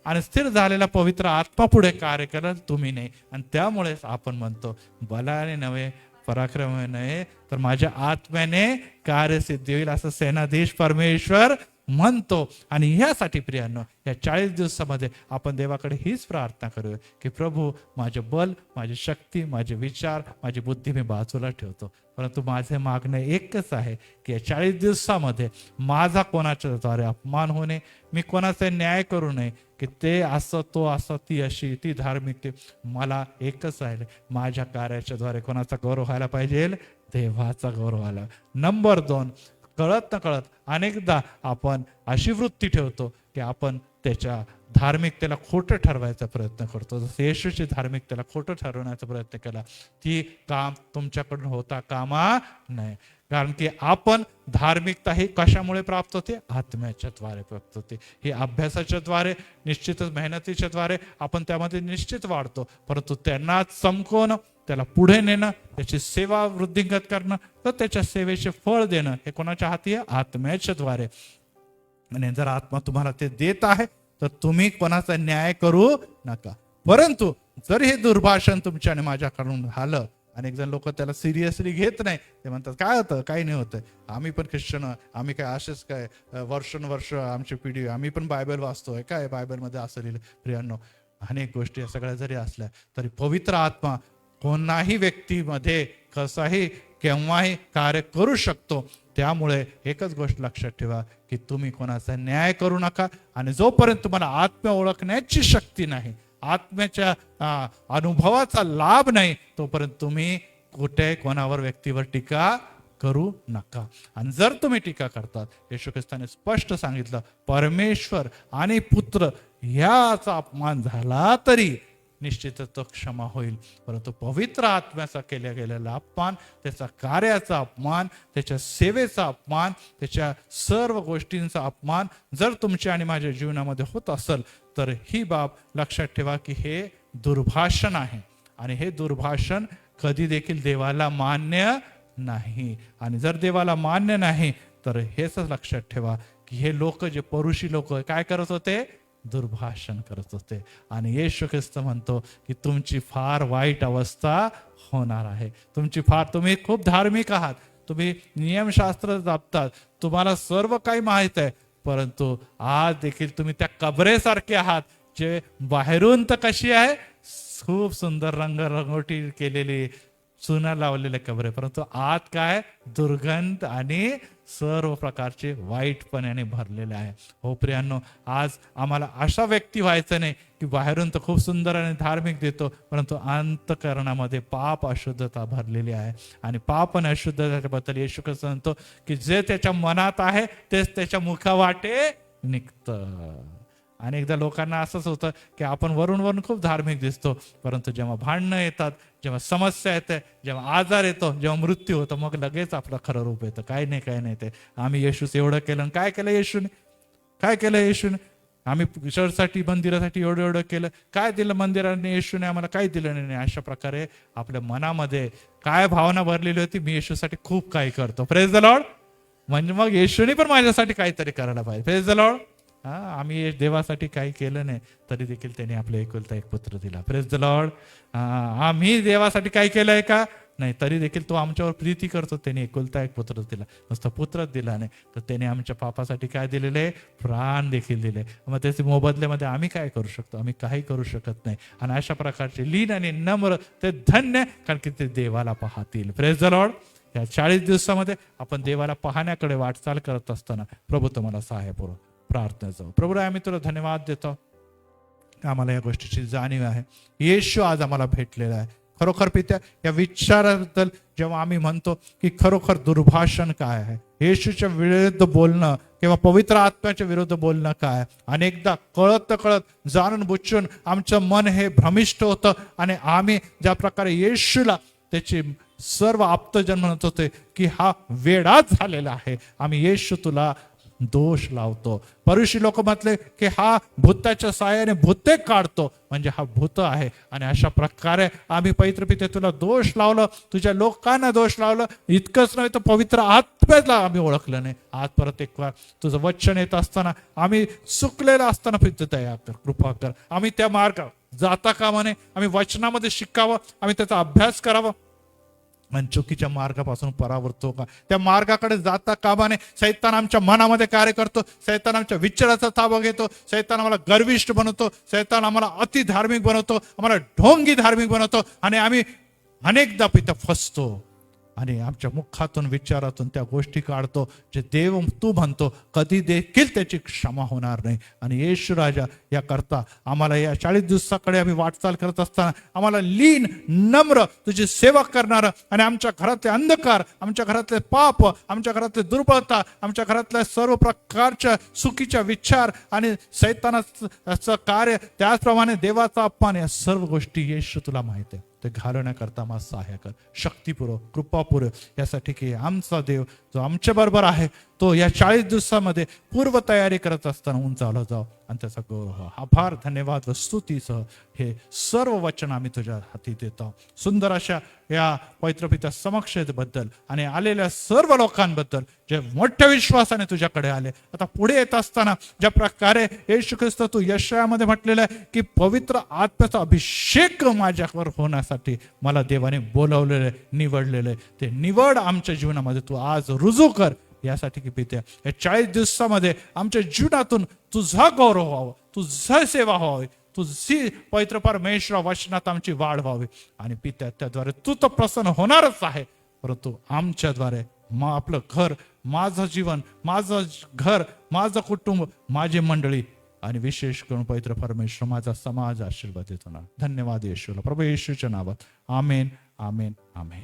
आणि स्थिर झालेला पवित्र आत्मा पुढे कार्य करेल, तुम्ही नाही. आणि त्यामुळेच आपण म्हणतो, बलाने नव्हे पराक्रमाने नव्हे तर माझ्या आत्म्याने कार्यसिद्धी होईल, असं सेनाधीश परमेश्वर म्हणतो. आणि ह्यासाठी प्रियांनो, या 40 दिवसामध्ये आपण देवाकडे हीच प्रार्थना करूया की प्रभू, माझे बल, माझी शक्ती, माझे विचार, माझी बुद्धी मी बाजूला ठेवतो, परंतु माझे मागणे एकच आहे की या 40 दिवसामध्ये माझा कोणाच्या द्वारे अपमान होऊ नये, मी कोणाचा न्याय करू नये की ते असं, तो असं, ती अशी, ती धार्मिक. मला एकच आहे, माझ्या कार्याच्या द्वारे कोणाचा गौरव व्हायला पाहिजे? देवाचा गौरव व्हायला. नंबर 2, कळत न कळत अनेकदा आपण अशी वृत्ती ठेवतो की आपण त्याच्या धार्मिकतेला खोटं ठरवायचा प्रयत्न करतो. जसं येशूची धार्मिकतेला खोटं ठरवण्याचा प्रयत्न केला, ती काम तुमच्याकडून होता कामा नये. कारण की आपण धार्मिकता ही कशामुळे प्राप्त होते? आत्म्याच्या द्वारे प्राप्त होते. ही अभ्यासाच्या द्वारे, निश्चितच मेहनतीच्या द्वारे आपण त्यामध्ये निश्चित वाढतो, परंतु त्यांना चमकवणं, त्याला पुढे नेणं, त्याची सेवा वृद्धिंगत करणं, तर त्याच्या सेवेचे फळ देणं, हे कोणाच्या हाती आहे? आत्म्याच्या द्वारे. आणि जर आत्मा तुम्हाला ते देत आहे तर तुम्ही कोणाचा न्याय करू नका. परंतु जर हे दुर्भाषण तुमच्या आणि माझ्याकडून झालं, अनेक जण लोक त्याला सिरियसली घेत नाही, ते म्हणतात काय होतं, काही नाही होतं, आम्ही पण ख्रिश्चन, आम्ही काय असेच काय वर्षानुवर्ष आमची पिढी, आम्ही पण बायबल वाचतोय, काय बायबलमध्ये असं लिहिलं. प्रियांनो, अनेक गोष्टी या सगळ्या जरी असल्या तरी पवित्र आत्मा कोणाही व्यक्तीमध्ये कसाही केव्हाही कार्य करू शकतो. त्यामुळे एकच गोष्ट लक्षात ठेवा की तुम्ही कोणाचा न्याय करू नका. आणि जोपर्यंत तुम्हाला आत्म्या ओळखण्याची शक्ती नाही, आत्म्याच्या अनुभवाचा लाभ नाही, तोपर्यंत तुम्ही कुठे कोणावर, व्यक्तीवर टीका करू नका. आणि जर तुम्ही टीका करतात, येशू ख्रिस्ताने स्पष्ट सांगितलं, परमेश्वर आणि पुत्र ह्याचा अपमान झाला तरी निश्चितच तो क्षमा होईल, परंतु पवित्र आत्म्याचा केल्या गेलेला अपमान, त्याचा कार्याचा अपमान, त्याच्या सेवेचा अपमान, त्याच्या सर्व गोष्टींचा अपमान जर तुमच्या आणि माझ्या जीवनामध्ये होत असेल तर ही बाब लक्षात ठेवा की हे दुर्भाषण आहे. आणि हे दुर्भाषण कधी देखील देवाला मान्य नाही. आणि जर देवाला मान्य नाही तर हेच लक्षात ठेवा की हे लोक, जे परुषी लोक काय करत होते? दुर्भाषण करत होते. आणि येशू ख्रिस्त म्हणतो की तुमची फार वाईट अवस्था होणार आहे. तुम्ही खूप धार्मिक आहात, तुम्ही नियमशास्त्र जपतात, तुम्हाला सर्व काही माहित आहे, परंतु आज देखील तुम्ही त्या कबरेसारखे आहात, जे बाहेरून तर कशी आहे, खूप सुंदर रंगरंगोटी केलेली, चुना लावलेले कबरे, परंतु आत काय? दुर्गंध आणि सर्व प्रकारचे वाईटपणाने भरलेले आहे. हो प्रियांनो, आज आम्हाला अशा व्यक्ती व्हायचं नाही की बाहेरून तर खूप सुंदर आणि धार्मिक देतो, परंतु अंतःकरणामध्ये पाप, अशुद्धता भरलेली आहे. आणि पाप आणि अशुद्धतेबद्दल येशू ख्रिस्त म्हणतो की जे त्याच्या मनात आहे तेच त्याच्या मुखावाटे निघतं. अनेकदा लोकांना असंच होतं की आपण वरून खूप धार्मिक दिसतो, परंतु जेव्हा भांडणं येतात, जेव्हा समस्या येते, जेव्हा आजार येतो, जेव्हा मृत्यू होतो, मग लगेच आपलं खरं रूप येतं. काय नाही ते आम्ही येशूच एवढं केलं, काय केलं येशूने, काय केलं येशूने, आम्ही चर्चसाठी, मंदिरासाठी एवढं केलं, काय दिलं मंदिराने, येशूने आम्हाला काही दिलं नाही. अशा प्रकारे आपल्या मनामध्ये काय भावना भरलेली होती, मी येशूसाठी खूप काही करतो. Praise the Lord. म्हणजे मग येशूने पण माझ्यासाठी काहीतरी करायला पाहिजे. Praise the Lord. आम्ही देवासाठी काही केलं नाही तरी देखील त्याने आपला एकुलता एक पुत्र दिला. Praise the Lord. आम्ही देवासाठी काही केलंय का? नाही, तरी देखील तो आमच्यावर प्रीती करतो, त्याने एकुलता एक पुत्र दिला. नुसतं पुत्रच दिला नाही तर त्याने आमच्या पापासाठी काय दिलेलं आहे? प्राण देखील दिले. मग त्याच्या मोबदल्यामध्ये आम्ही काय करू शकतो? आम्ही काही करू शकत नाही. आणि अशा प्रकारचे लीन आणि नम्र ते धन्य, कारण की ते देवाला पाहतील. Praise the Lord. या 40 दिवसामध्ये आपण देवाला पाहण्याकडे वाटचाल करत असताना प्रभू तुम्हाला सहाय्य पुरव. प्रार्थना. प्रभू, आम्ही तुला धन्यवाद देतो, आम्हाला या गोष्टीची जाणीव आहे. येशू आज आम्हाला भेटलेला आहे. खरोखर पित्या, या विचाराबद्दल जेव्हा आम्ही म्हणतो की खरोखर दुर्भाषण काय आहे, येशूच्या विरुद्ध बोलणं किंवा पवित्र आत्म्याच्या विरुद्ध बोलणं काय, अनेकदा कळत जाणून बुच्छून आमचं मन हे भ्रमिष्ट होतं आणि आम्ही ज्या प्रकारे येशूला त्याची सर्व आप्तजन म्हणत होते की हा वेडाच झालेला आहे, आम्ही येशू तुला दोष लावतो. फरीसी लोक म्हटले की हा भूताच्या साहाय्याने भूते काढतो, म्हणजे हा भूत आहे. आणि अशा प्रकारे आम्ही पवित्र पिते तुला दोष लावलं, तुझ्या लोकांना दोष लावलं. इतकंच नाही तर पवित्र आत्म्याला आम्ही ओळखलं नाही. आज परत एक वार तुझं वचन येत असताना आम्ही चुकलेलं असताना पिते दया कर, कृपा कर. आम्ही त्या मार्ग जाता कामा नये, आम्ही वचनामध्ये शिकावं, आम्ही त्याचा अभ्यास करावा आणि चुकीच्या मार्गापासून परावृत्त हो का. त्या मार्गाकडे जाता कामा नये. सैतान आमच्या मनामध्ये कार्य करतो, सैतान आमच्या विचाराचा ताबा घेतो, सैतान आम्हाला गर्विष्ठ बनवतो, सैतान आम्हाला अति धार्मिक बनवतो, आम्हाला ढोंगी धार्मिक बनवतो आणि आम्ही अनेकदा पिता फसतो आणि आमच्या मुखातून विचारातून त्या गोष्टी काढतो जे देव तू म्हणतो कधी देखील त्याची क्षमा होणार नाही. आणि येशू राजा या करता आम्हाला या 40 दिवसाकडे आम्ही वाटचाल करत असताना आम्हाला लीन नम्र तुझी सेवा करणारं आणि आमच्या घरातले अंधकार, आमच्या घरातले पाप, आमच्या घरातले दुर्बलता, आमच्या घरातल्या सर्व प्रकारच्या चुकीच्या विचार आणि सैतानाचं कार्य, त्याचप्रमाणे देवाचा अपमान, या सर्व गोष्टी येशू तुला माहिती आहे. ते घालवण्याकरता मला सहाय्य कर, शक्तीपूर्व, कृपापूर्व, यासाठी की आमचा देव जो आमच्या बरोबर आहे तो या 40 दिवसामध्ये पूर्व तयारी करत असताना उंचावला जाऊ आणि त्याचा गौरव, आभार, धन्यवाद व स्तुतीसह हे सर्व वचन आम्ही तुझ्या हाती देतो. सुंदर अशा या पवित्र पित्या समक्षेबद्दल आणि आलेल्या सर्व लोकांबद्दल जे मोठ्या विश्वासाने तुझ्याकडे आले. आता पुढे येत असताना ज्या प्रकारे येशू ख्रिस्त तू यशायामध्ये म्हटलेलं आहे की पवित्र आत्म्याचा अभिषेक माझ्यावर होण्यासाठी मला देवाने बोलवलेलं आहे, निवडलेलं आहे. ते निवड आमच्या जीवनामध्ये तू आज रुजू कर, यासाठी की पित्या या 40 दिवसामध्ये आमच्या जीवनातून तुझा गौरव व्हावा, तुझा सेवा व्हावी, तुझी पवित्र परमेश्वर वचनात आमची वाढ व्हावी. आणि पित्या त्याद्वारे तू तर प्रसन्न होणारच आहे, परंतु आमच्याद्वारे आपलं घर, माझं जीवन, माझं घर, माझं कुटुंब, माझी मंडळी आणि विशेष करून पवित्र परमेश्वर माझा समाज आशीर्वादित होणार. धन्यवाद येशूला, प्रभू येशूच्या नावात. आमेन, आमेन, आमेन.